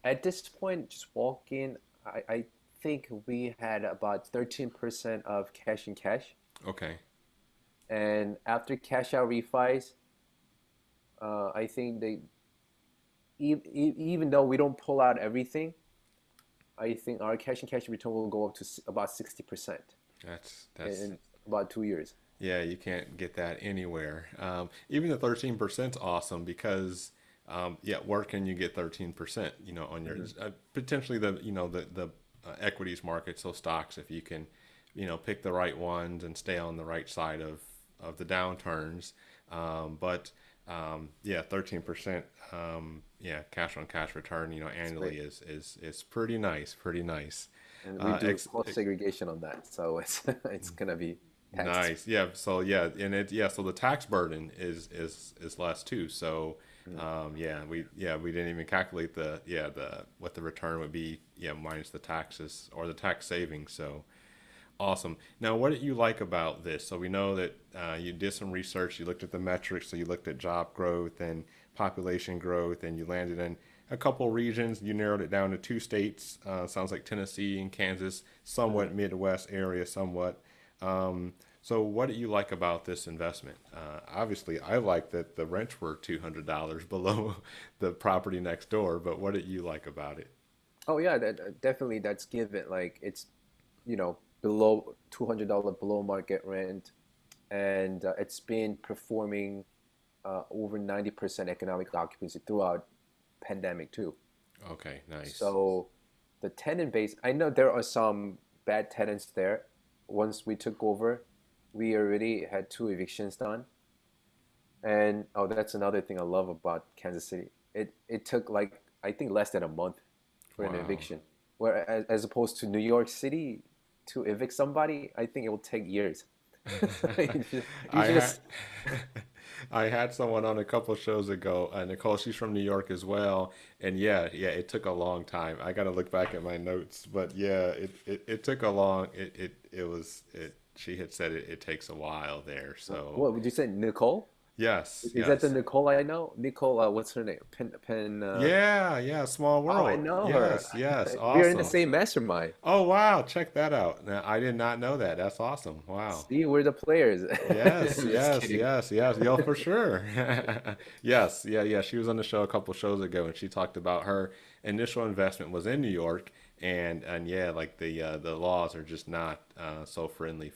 at this point, just walking, I think we had about 13% of cash in cash. Okay, And after cash out refis, I think even though we don't pull out everything, I think our cash and cash return will go up to about 60% that's in about 2 years. yeah, you can't get that anywhere. Even the 13% is awesome because, yeah, where can you get 13%? You know, on your Mhm. potentially the equities market, so stocks, if you can, pick the right ones and stay on the right side of the downturns. But yeah, 13%, yeah, cash on cash return, It's great. annually is pretty nice, pretty nice. And we Uh, do ex, cost segregation on that, so it's it's gonna be taxed. Nice. Yeah. So yeah, and so the tax burden is less too. So Mhm. yeah, we didn't even calculate the what the return would be, yeah, minus the taxes or the tax savings. So awesome. Now, what did you like about this? So we know that you did some research, you looked at the metrics, so you looked at job growth and population growth, and you landed in a couple regions. You narrowed it down to two states. Sounds like Tennessee and Kansas, Mhm. somewhat Midwest area, somewhat. Um, so what do you like about this investment? Obviously, I like that the rents were $200 below the property next door, but what did you like about it? Oh yeah, definitely that's given. Like it's below $200 below market rent, and it's been performing over 90% economic occupancy throughout pandemic too. Okay, nice. So the tenant base, I know there are some bad tenants there. Once we took over, we already had 2 evictions done. And oh, that's another thing I love about Kansas City. It took like I think less than a month for an Wow. eviction. Whereas as opposed to New York City to evict somebody, I think it will take years. You I had just I had someone on a couple shows ago, Nicole, she's from New York as well, and yeah, it took a long time. I got to look back at my notes, but yeah, it took a long it was it she had said it takes a while there. So, what would you say, Nicole? yes, Is that the yes. Nicole I know? Nicole, what's her name? Pen. Yeah, yeah, small Oh, I world. know her. Yes, yes, We are in the awesome. same mastermind. Oh, wow, check that out. Now, I did not know that. That's awesome. Wow. See, we're the players. Yes, I'm just yes, kidding. yes, yes. Yo, for sure. Yes, yeah, yeah. She was on the show a couple shows ago, and she talked about her initial investment was in New York, and yeah, like the laws are just not so friendly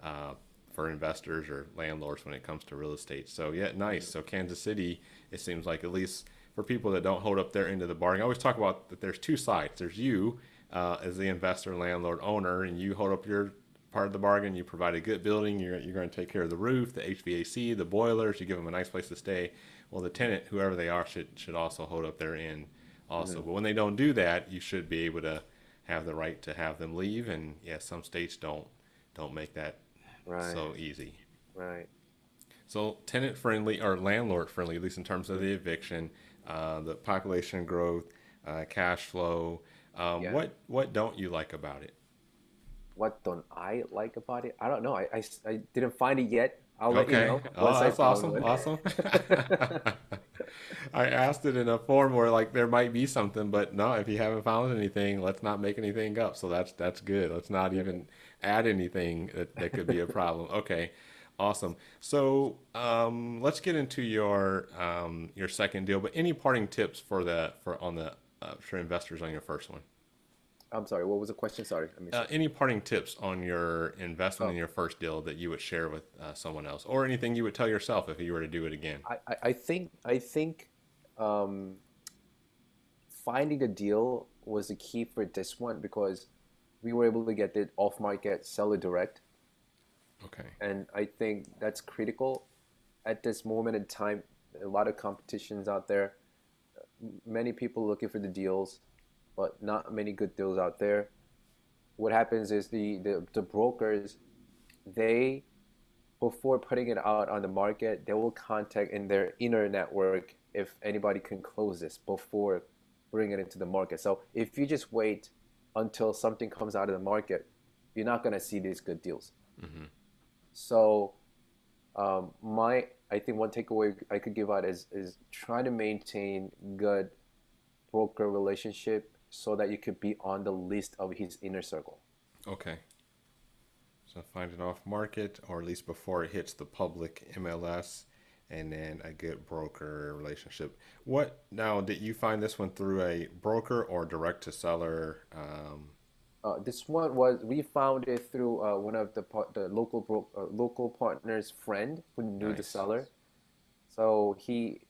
uh, for investors or landlords when it comes to real estate. So yeah, nice. So Kansas City, it seems like at least for people that don't hold up their end of the bargain. I always talk about that there's two sides. There's you as the investor, landlord, owner, and you hold up your part of the bargain. You provide a good building. You're going to take care of the roof, the HVAC, the boilers. You give them a nice place to stay. Well, the tenant, whoever they are, should also hold up their end also. But when they don't do that, you should be able to have the right to have them leave. And yeah, some states don't make that Right. so easy. Right. So tenant friendly or landlord friendly, at least in terms of the eviction, the population growth, cash flow. Yeah. What don't you like about it? What don't I like about it? I don't know. I didn't find it yet. I'll let you Okay. know Oh, once I that's found awesome. one. Awesome. I asked it in a form where like there might be something, but no, if you haven't found anything, let's not make anything up. So that's good. Let's not even add anything that could be a problem. Okay. Awesome. So let's get into your second deal. But any parting tips for investors on your first one? I'm sorry. What was the question? Sorry, I missed it. Any parting tips on your investment Oh, in your first deal that you would share with someone else, or anything you would tell yourself if you were to do it again? I think um, finding a deal was the key for this one because we were able to get it off market, sell it direct, Okay. and I think that's critical at this moment in time. A lot of competitions out there, many people looking for the deals, but not many good deals out there. What happens is the brokers, they before putting it out on the market, they will contact in their inner network if anybody can close this before bringing it into the market. So if you just wait until something comes out of the market, you're not going to see these good deals. Mm-hmm. So my I think one takeaway I could give out is try to maintain good broker relationship so that you could be on the list of his inner circle. Okay. So find it off market, or at least before it hits the public MLS, and then a good broker relationship. What now? Did you find this one through a broker or direct to seller? This one was we found it through one of the local partner's friend who knew the Nice. seller. So he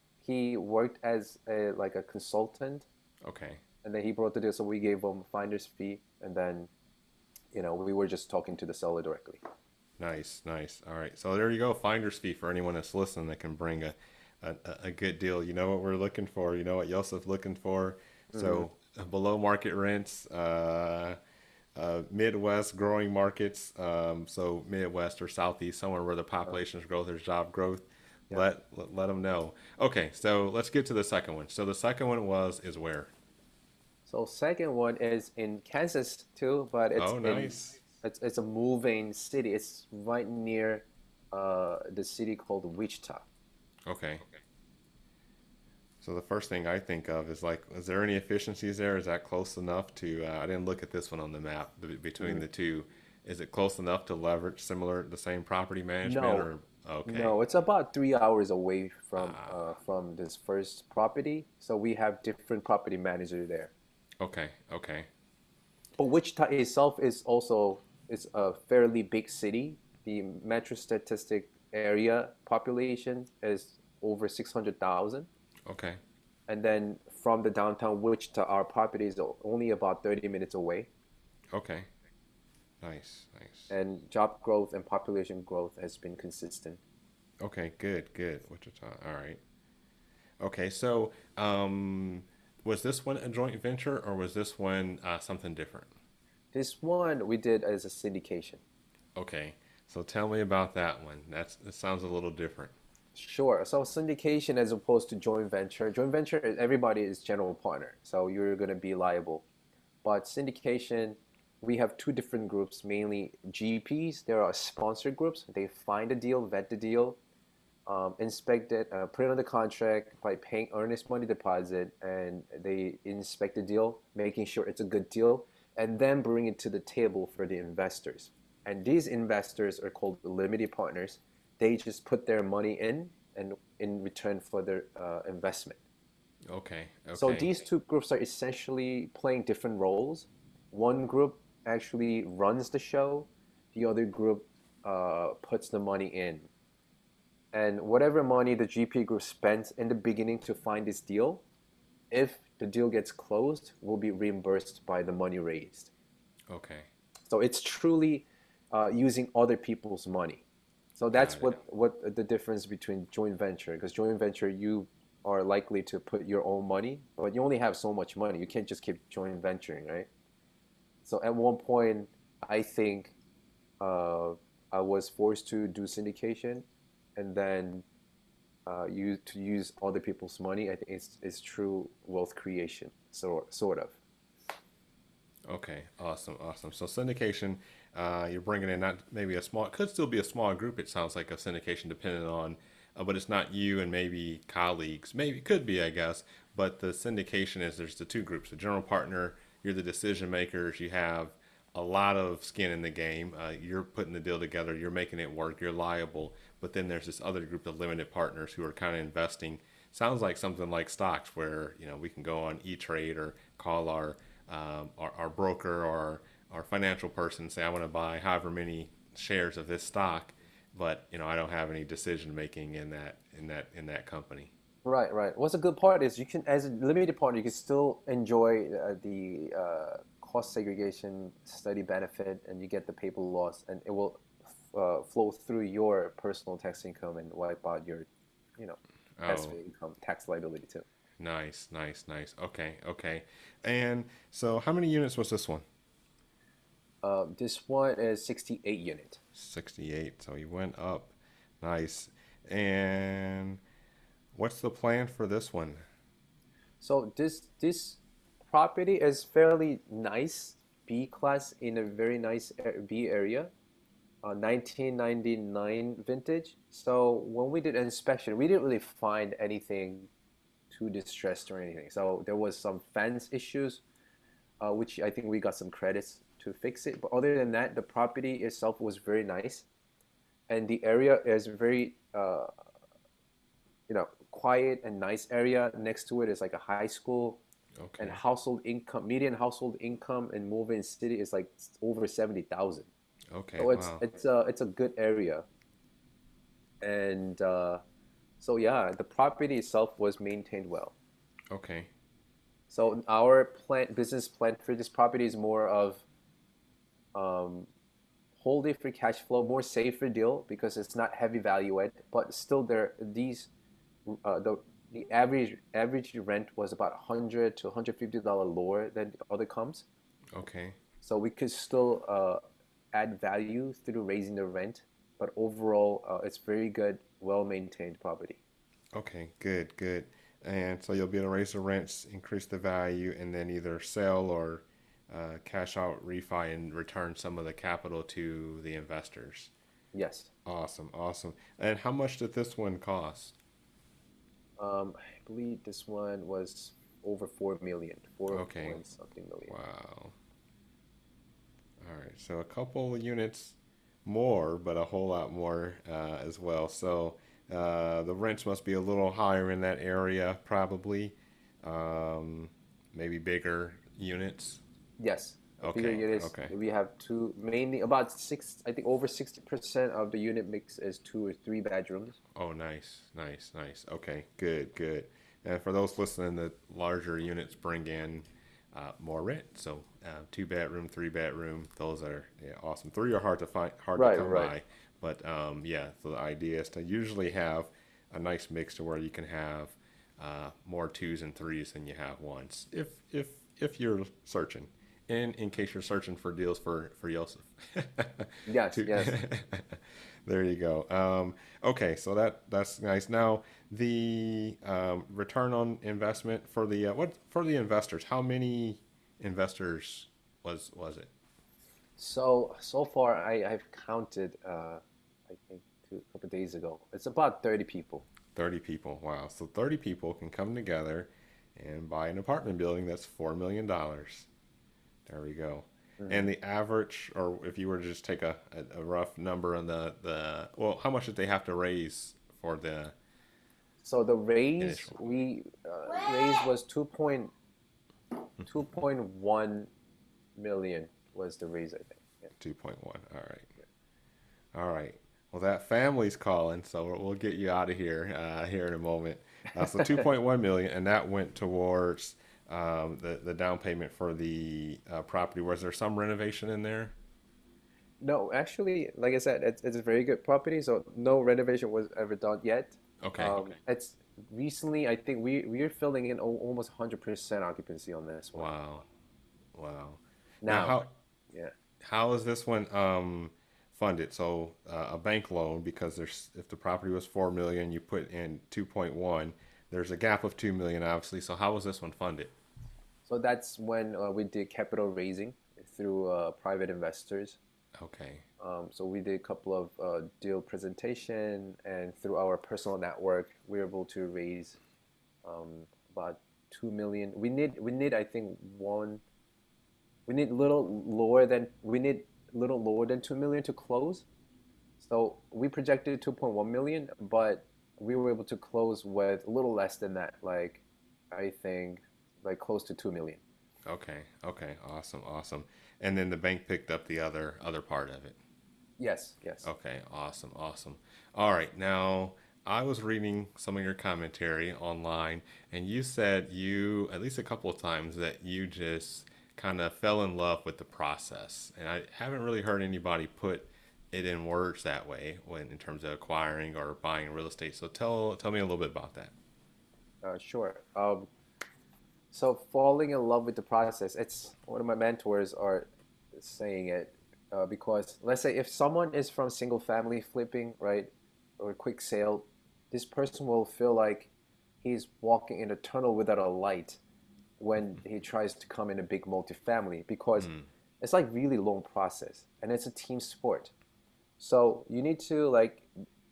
worked as a consultant, Okay. and then he brought the deal. So we gave him a finder's fee, and then we were just talking to the seller directly. Nice, nice. All right. So there you go. Finder's fee for anyone that's listening that can bring a good deal. You know what we're looking for. You know what Yosef's looking for. Hmm. So below market rents, Midwest growing markets. So Midwest or Southeast, somewhere where the Uh, population's growth, there's job growth. yeah. Let them know. Okay. So let's get to the second one. So the second one is where? So second one is in Kansas too, but Oh, nice. it's a moving city. It's right near the city called Wichita. Okay. So the first thing I think of is like, is there any efficiencies there? Is that close enough to? I didn't look at this one on the map between Mhm. the two. Is it close enough to leverage the same property management No, or? Okay. no, it's about 3 hours away Ah, from this first property. So we have different property manager there. okay. Okay. But Wichita itself is also it's a fairly big city. The metro statistic area population is over 600,000. Okay. And then from the downtown Wichita, our property is only about 30 minutes away. Okay. Nice. Nice. And job growth and population growth has been consistent. Okay. Good. Good. Wichita. All right. Okay. So, was this one a joint venture or was this one something different? This one we did as a syndication. Okay. So tell me about that one. That sounds a little different. Sure. So syndication as opposed to joint venture. Joint venture, everybody is general partner, so you're going to be liable. But syndication, we have two different groups, mainly GPs. There are sponsor groups. They find a deal, vet the deal, inspect it, put it on the contract by paying earnest money deposit, and they inspect the deal, making sure it's a good deal, and then bring it to the table for the investors. And these investors are called limited partners. They just put their money in, and in return for their investment. Okay. So Okay. these two groups are essentially playing different roles. One group actually runs the show. The other group puts the money in. And whatever money the GP group spent in the beginning to find this deal, if the deal gets closed, we'll be reimbursed by the money raised. Okay. So it's truly using other people's money. So Got that's it. what the difference between joint venture, because joint venture you are likely to put your own money, but you only have so much money. You can't just keep joint venturing, right? So at one point, I think uh, I was forced to do syndication, and then you to use other people's money. I think it's true wealth creation, sort of. Okay, awesome, awesome. So syndication, you're bringing in not maybe a small, could still be a small group. It sounds like a syndication, depending on, but it's not you and maybe colleagues. Maybe it could be, I guess. But the syndication is there's the two groups. The general partner, you're the decision makers. You have a lot of skin in the game. You're putting the deal together. You're making it work. You're liable. But then there's this other group of limited partners who are kind of investing. Sounds like something like stocks, where we can go on E-Trade or call our broker or our financial person and say, I want to buy however many shares of this stock, but I don't have any decision making in that company. Right, right. What's a good part is you can, as a limited partner, you can still enjoy the cost segregation study benefit, and you get the paper loss, and it will flow through your personal tax income and wipe out your, you know, Oh, passive income tax liability too. nice, nice, nice. Okay, okay. And so, how many units was this one? This one is 68 unit. 68. So he went up. Nice. And what's the plan for this one? So this property is fairly nice, B class in a very nice B area, 1999 vintage. So when we did an inspection, we didn't really find anything too distressed or anything. So there was some fence issues, which I think we got some credits to fix it. But other than that, the property itself was very nice, and the area is very quiet and nice area. Next to it is like a high school, and Okay. household income, median household income in Move-in City is like over 70,000. Okay. So it's Wow. it's a it's a good area, and so yeah, the property itself was maintained well. Okay. So our business plan for this property is more of um, hold it for cash flow, more safer deal because it's not heavy value add, but still there these the average rent was about 100 to $150 lower than the other comps. Okay. So we could still add value through raising the rent, but overall, it's very good, well maintained property. Okay. Good. Good. And so you'll be able to raise the rents, increase the value, and then either sell or cash out, refi, and return some of the capital to the investors. Yes. Awesome. Awesome. And how much did this one cost? I believe this one was over 4 million, four Okay. point something million. Wow. All right. So a couple units more, but a whole lot more as well. So the rents must be a little higher in that area, probably. Um, Maybe bigger units. Yes, bigger Okay. units. Okay. We have two, mainly about six. I think over 60% of the unit mix is 2 or 3 bedrooms. Oh, nice. Nice. Nice. Okay. Good. Good. And for those listening, the larger units bring in more rent. So 2 bedroom, 3 bedroom, those are, yeah, awesome. Three are hard to find, hard to Right, come right. by. But yeah, so the idea is to usually have a nice mix to where you can have more twos and threes than you have ones, if you're searching. And in case you're searching for deals for Yosef. Yes, Two- yes. there you go. Okay, so that's nice. Now the return on investment for the what for the investors? How many investors was it? So far, I've counted. I think a couple of days ago. It's about 30 people. 30 people. Wow. So 30 people can come together and buy an apartment building that's $4 million. There we go. Mhm. And the average, or if you were to just take a rough number on the well, how much did they have to raise for the So the raise initial? we raised was 2.1 million was the raise, I think. Yeah. 2.1. All right. All right. Well, that family's calling, so we'll get you out of here here in a moment. So 2.1 million, and that went towards the down payment for the property. Was there some renovation in there? No, actually, like I said, it's a very good property, so no renovation was ever done yet. Okay. It's recently, I think we're filling in almost 100% occupancy on this one. Wow. Wow. Now, Now, yeah. how is this one funded? So a bank loan, because there's if the property was 4 million, you put in 2.1. There's a gap of 2 million, obviously. So how was this one funded? So that's when we did capital raising through private investors. Okay. So we did a couple of deal presentation, and through our personal network, we were able to raise about 2 million. We need I think one. We need little lower than 2 million to close. So we projected 2.1 million, but we were able to close with a little less than that. Like I think like close to 2 million. Okay. Okay. Awesome. Awesome. And then the bank picked up the other part of it. Yes, yes. Okay, awesome, awesome. All right, now I was reading some of your commentary online, and you said you, at least a couple of times, that you just kind of fell in love with the process. And I haven't really heard anybody put it in words that way when in terms of acquiring or buying real estate. So tell me a little bit about that. Sure. So falling in love with the process, it's one of my mentors are saying it because let's say if someone is from single family flipping, right, or quick sale, this person will feel like he's walking in a tunnel without a light when he tries to come in a big multifamily because Mm, it's like really long process and it's a team sport. So you need to like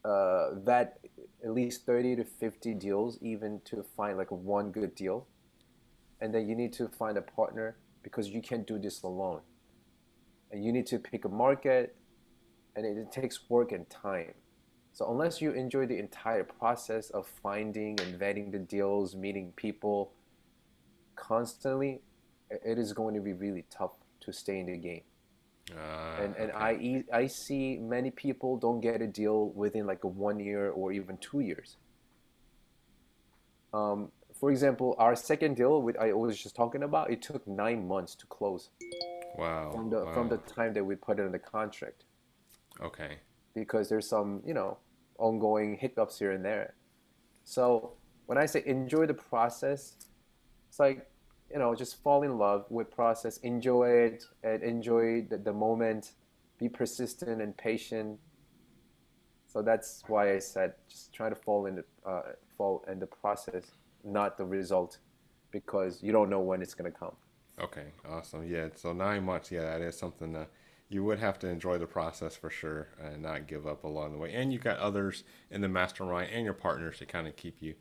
vet at least 30 to 50 deals even to find like one good deal, and then you need to find a partner because you can't do this alone, and you need to pick a market, and it takes work and time. So unless you enjoy the entire process of finding and vetting the deals, meeting people constantly, it is going to be really tough to stay in the game. And okay. I see many people don't get a deal within like a 1 year or even 2 years. For example, our second deal with I was just talking about, it took 9 months to close Wow, from the wow. time that we put it in the contract Okay, because there's some ongoing hiccups here and there. So when I say enjoy the process, it's like just fall in love with process, enjoy it, and enjoy the moment, be persistent and patient. So that's why I said just try to fall in the process, not the result, because you don't know when it's gonna come. okay, awesome. Yeah, so 9 months, yeah, that is something that you would have to enjoy the process for sure and not give up along the way. And you got others in the mastermind and your partners to kind of keep you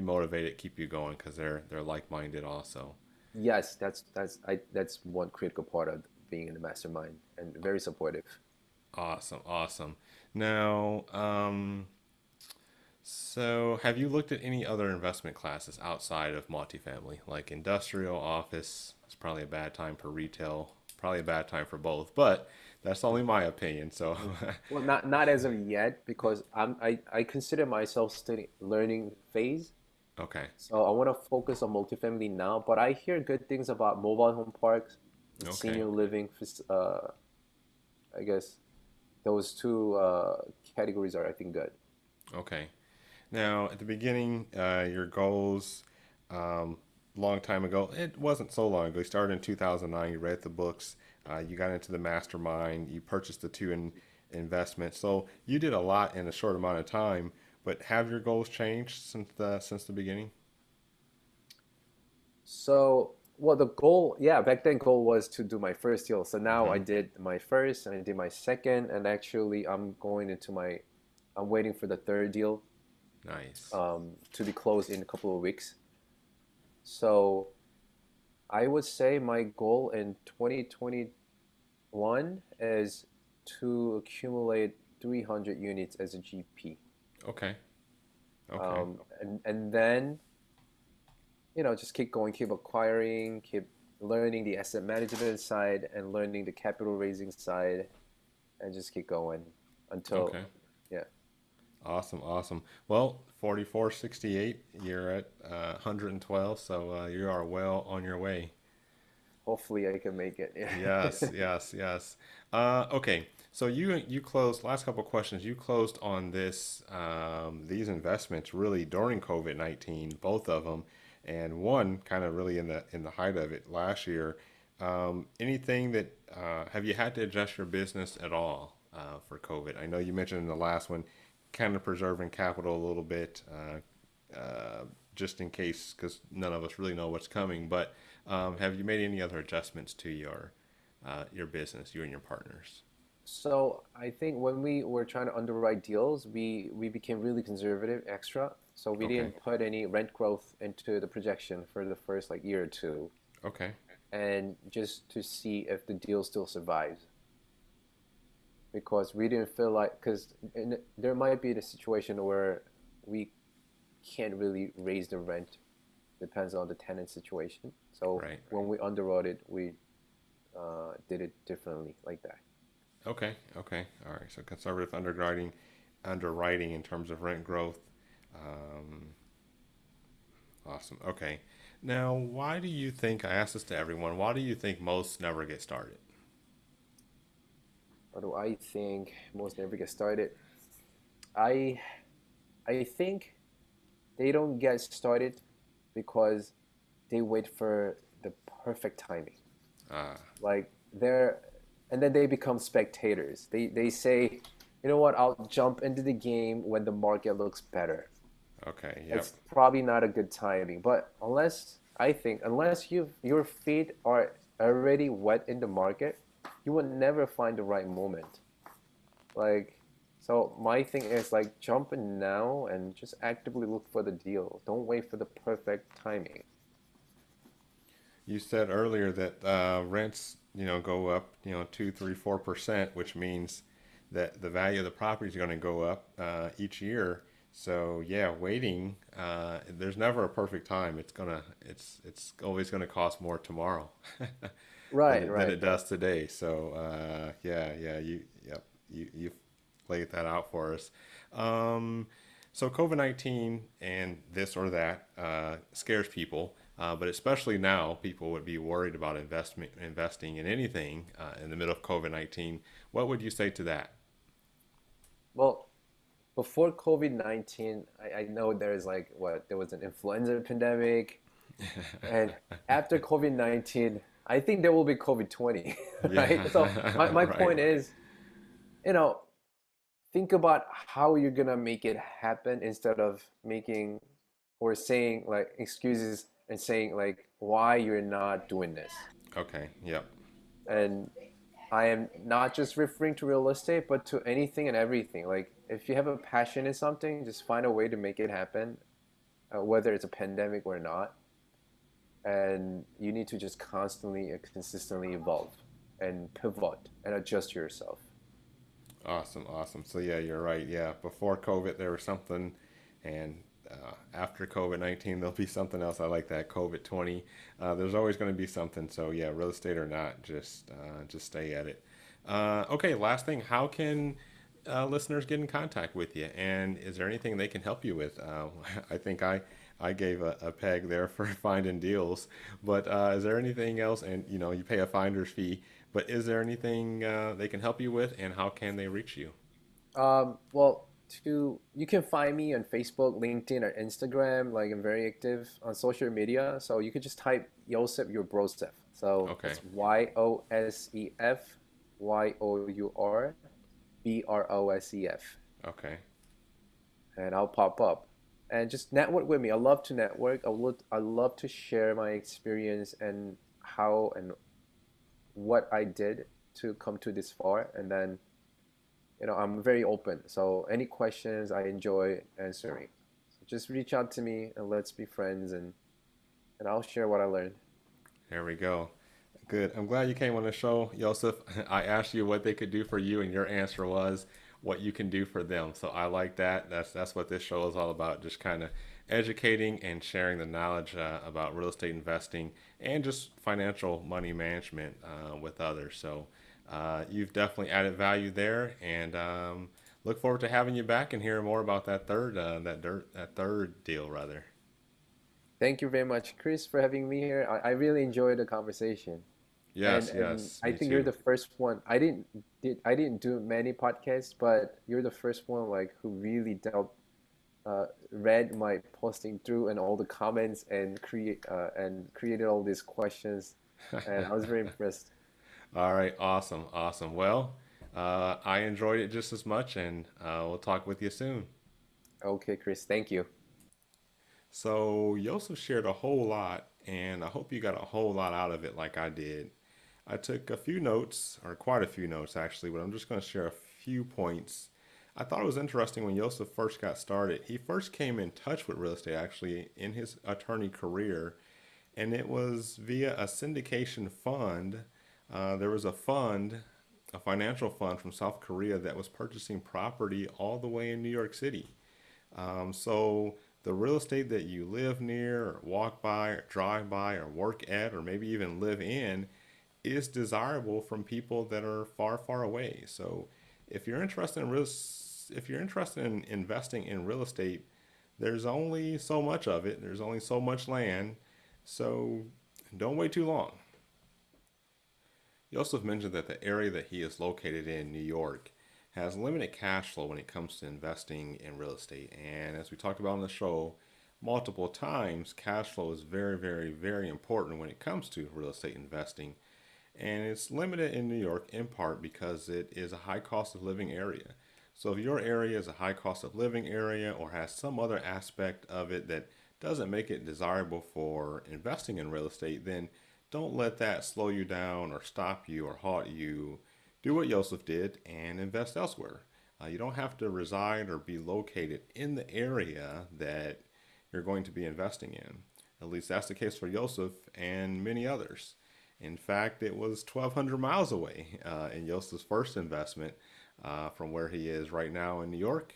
motivated, keep you going because they're like-minded also. Yes, that's one critical part of being in the mastermind and very supportive. Awesome, awesome. Now, so have you looked at any other investment classes outside of multifamily, like industrial, office? It's probably a bad time for retail, probably a bad time for both, but that's only my opinion. So, Mm. Well, not as of yet because I consider myself still learning phase. okay, So I want to focus on multifamily now, but I hear good things about mobile home parks, okay, senior living. I guess those two categories are I think good. okay. Now, at the beginning, your goals, um, long time ago, it wasn't so long ago. You started in 2009, you read the books, you got into the mastermind, you purchased the two investments. So you did a lot in a short amount of time, but have your goals changed since the beginning? So, well, the goal, yeah, back then goal was to do my first deal. So now I Hmm. did my first and I did my second, and actually I'm waiting for the third deal Nice. to be closed in a couple of weeks. So I would say my goal in 2021 is to accumulate 300 units as a GP. Okay. Okay. And then, just keep going, keep acquiring, keep learning the asset management side and learning the capital raising side, and just keep going until, Okay. yeah. Awesome, awesome. Well, 4468, you're at 112, so you are well on your way. Hopefully, I can make it. Yes, Yeah. yes, yes. Okay, so you closed last couple questions. You closed on this these investments really during COVID-19, both of them, and one kind of really in the height of it last year. Anything that have you had to adjust your business at all for COVID? I know you mentioned in the last one, kind of preserving capital a little bit, just in case, because none of us really know what's coming. But have you made any other adjustments to your business, you and your partners? So I think when we were trying to underwrite deals, we became really conservative, extra. So we Okay, didn't put any rent growth into the projection for the first like year or two, okay, and just to see if the deal still survives. Because we didn't feel like, because there might be the situation where we can't really raise the rent, depends on the tenant situation. So right, when we underwrote it, we did it differently like that. okay, okay. All right. So conservative underwriting in terms of rent growth. Um, awesome. Okay. Now, why do you think I ask this to everyone? Why do you think most never get started? What do I think most never get started? I I think they don't get started because they wait for the perfect timing. Ah, Like they're, and then they become spectators. They say, you know what, I'll jump into the game when the market looks better. okay. Yep. It's probably not a good timing. But unless your feet are already wet in the market, you will never find the right moment. Like, so my thing is like jump in now and just actively look for the deal. Don't wait for the perfect timing. You said earlier that rents, go up, 2, 3, 4%, which means that the value of the property is going to go up each year. So yeah, waiting. There's never a perfect time. It's always gonna cost more tomorrow Right, than right, it right. does today. So yeah, yep, you laid that out for us. Um, so COVID-19 and this or that scares people, but especially now, people would be worried about investing in anything in the middle of COVID-19. What would you say to that? Well, before COVID-19, I know there's like what there was an influenza pandemic, and after COVID-19, I think there will be COVID-20, right? So Yeah, my right. point is, you know, think about how you're gonna make it happen instead of making or saying like excuses and saying like why you're not doing this. Okay. Yep. And I am not just referring to real estate, but to anything and everything. Like if you have a passion in something, just find a way to make it happen, whether it's a pandemic or not. And you need to just constantly and consistently evolve and pivot and adjust yourself. Awesome. Awesome. So yeah, you're right. Yeah. Before COVID, there was something, and after COVID-19, there'll be something else. I like that COVID-20. There's always going to be something. So yeah, real estate or not, just stay at it. Okay. Last thing. How can listeners get in contact with you? And is there anything they can help you with? I think I gave a peg there for finding deals, but is there anything else? And you pay a finder's fee, but is there anything they can help you with, and how can they reach you? Well, to you can find me on Facebook, LinkedIn, or Instagram. Like I'm very active on social media, so you can just type Yosef Yourbrosef. So Okay, it's YOSEF, BROSEF, and I'll pop up. And just network with me. I love to network. I love to share my experience and how and what I did to come to this far. And then I'm very open. So any questions, I enjoy answering. So just reach out to me and let's be friends, and I'll share what I learned. there we go. Good. I'm glad you came on the show, Joseph. I asked you what they could do for you, and your answer was what you can do for them. So I like that. That's what this show is all about. Just kind of educating and sharing the knowledge about real estate investing and just financial money management with others. So you've definitely added value there, and look forward to having you back and hearing more about that third deal rather. Thank you very much, Chris, for having me here. I really enjoyed the conversation. Yes, And yes, I me think you're too. the first one. I didn't do many podcasts, but you're the first one like who really read my posting through and all the comments and created all these questions, and I was very impressed. All right, awesome, awesome. Well, I enjoyed it just as much, and we'll talk with you soon. Okay, Chris, thank you. So, Yosef shared a whole lot, and I hope you got a whole lot out of it like I did. I took a few notes, or quite a few notes actually, but I'm just going to share a few points. I thought it was interesting when Yosef first got started. He first came in touch with real estate actually in his attorney career, and it was via a syndication fund. There was a fund, a financial fund from South Korea that was purchasing property all the way in New York City. So the real estate that you live near, or walk by, or drive by, or work at, or maybe even live in is desirable from people that are far, far away. So if you're interested in if you're interested in investing in real estate, there's only so much of it. There's only so much land. So don't wait too long. You also mentioned that the area that he is located in, New York, has limited cash flow when it comes to investing in real estate. And as we talked about on the show multiple times, cash flow is very, very, very important when it comes to real estate investing. And it's limited in New York in part because it is a high cost of living area. So if your area is a high cost of living area or has some other aspect of it that doesn't make it desirable for investing in real estate, then don't let that slow you down or stop you or halt you. Do what Yosef did and invest elsewhere. You don't have to reside or be located in the area that you're going to be investing in. At least that's the case for Yosef and many others. In fact, it was 1,200 miles away in Yosef's first investment from where he is right now in New York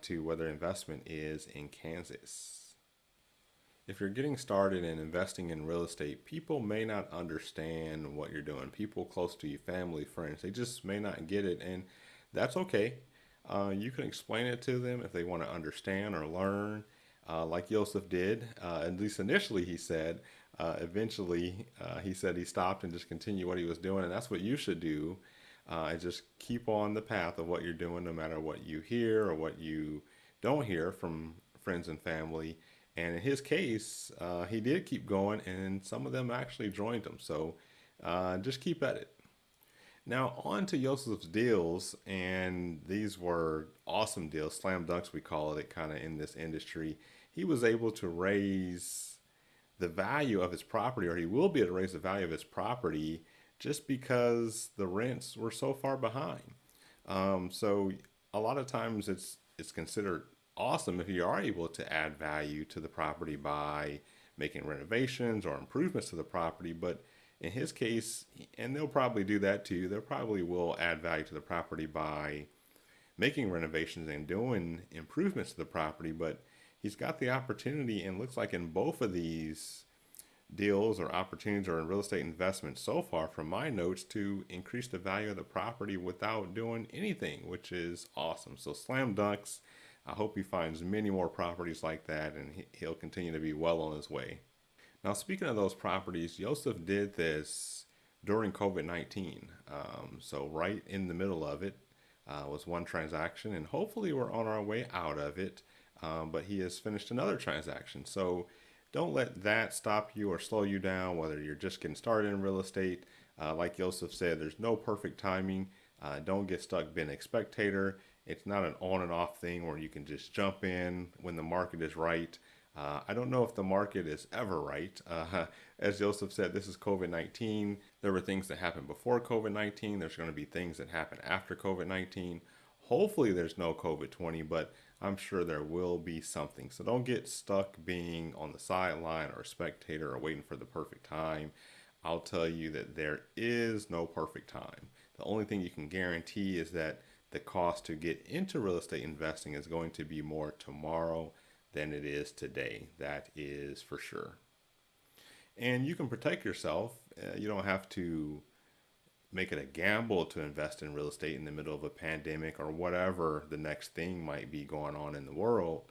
to where the investment is in Kansas. If you're getting started in investing in real estate, people may not understand what you're doing. People close to you, family, friends, they just may not get it, and that's okay. You can explain it to them if they want to understand or learn, like Yosef did. At least initially, he said. Eventually, he said he stopped and just continued what he was doing, and that's what you should do. And just keep on the path of what you're doing, no matter what you hear or what you don't hear from friends and family. And in his case, he did keep going, and some of them actually joined him. So just keep at it. Now, on to Yosef's deals, and these were awesome deals, slam dunks, we call it kind of in this industry. He was able to raise the value of his property, or he will be able to raise the value of his property just because the rents were so far behind. So a lot of times it's considered awesome if you are able to add value to the property by making renovations or improvements to the property. But in his case, and they'll probably do that too, they probably will add value to the property by making renovations and doing improvements to the property. But he's got the opportunity, and looks like in both of these deals or opportunities or in real estate investments so far from my notes, to increase the value of the property without doing anything, which is awesome. So slam dunks. I hope he finds many more properties like that, and he'll continue to be well on his way. Now, speaking of those properties, Yosef did this during COVID-19. So right in the middle of it was one transaction, and hopefully we're on our way out of it. But he has finished another transaction. So don't let that stop you or slow you down, whether you're just getting started in real estate. Like Yosef said, there's no perfect timing. Don't get stuck being a spectator. It's not an on and off thing where you can just jump in when the market is right. I don't know if the market is ever right. As Joseph said, this is COVID 19. There were things that happened before COVID 19. There's going to be things that happen after COVID 19. Hopefully, there's no COVID 20, but I'm sure there will be something. So don't get stuck being on the sideline or a spectator or waiting for the perfect time. I'll tell you that there is no perfect time. The only thing you can guarantee is that the cost to get into real estate investing is going to be more tomorrow than it is today. That is for sure. And you can protect yourself. You don't have to make it a gamble to invest in real estate in the middle of a pandemic or whatever the next thing might be going on in the world,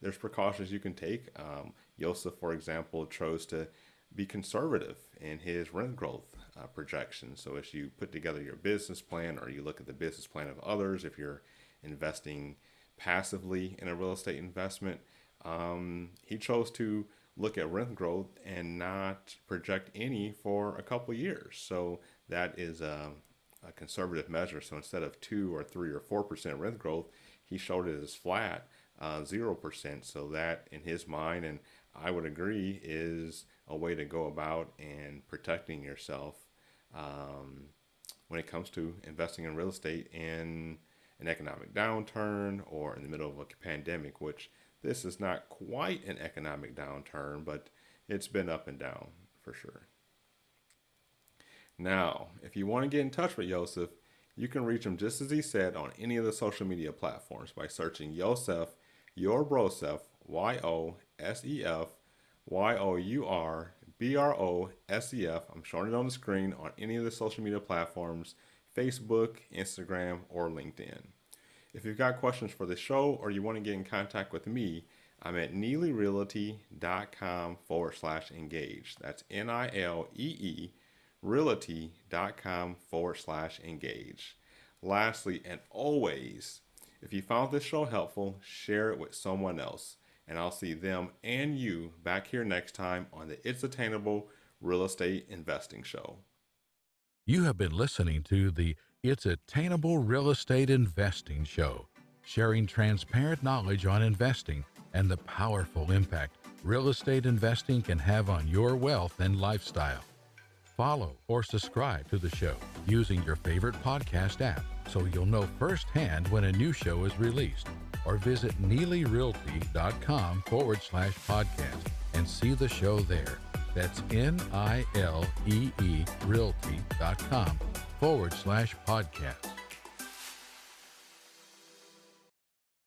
there's precautions you can take. Yosef, for example, chose to be conservative in his rent growth projections. So as you put together your business plan, or you look at the business plan of others, if you're investing passively in a real estate investment, he chose to look at rent growth and not project any for a couple years. So that is a conservative measure. So instead of 2 or 3 or 4% rent growth, he showed it as flat, 0%. So that, in his mind, and I would agree, is a way to go about and protecting yourself when it comes to investing in real estate in an economic downturn or in the middle of a pandemic, which this is not quite an economic downturn, but it's been up and down for sure. Now, if you want to get in touch with Yosef, you can reach him just as he said on any of the social media platforms by searching Yosef, Your Brosef, Yosef, YOURBROSEF. I'm showing it on the screen on any of the social media platforms, Facebook, Instagram, or LinkedIn. If you've got questions for the show or you want to get in contact with me, I'm at neelyrealty.com/engage. That's NILEE realty.com/engage. Lastly, and always, if you found this show helpful, share it with someone else. And I'll see them and you back here next time on the It's Attainable Real Estate Investing Show. You have been listening to the It's Attainable Real Estate Investing Show, sharing transparent knowledge on investing and the powerful impact real estate investing can have on your wealth and lifestyle. Follow or subscribe to the show using your favorite podcast app so you'll know firsthand when a new show is released, or visit neelyrealty.com/podcast and see the show there. That's NILEE realty.com/podcast.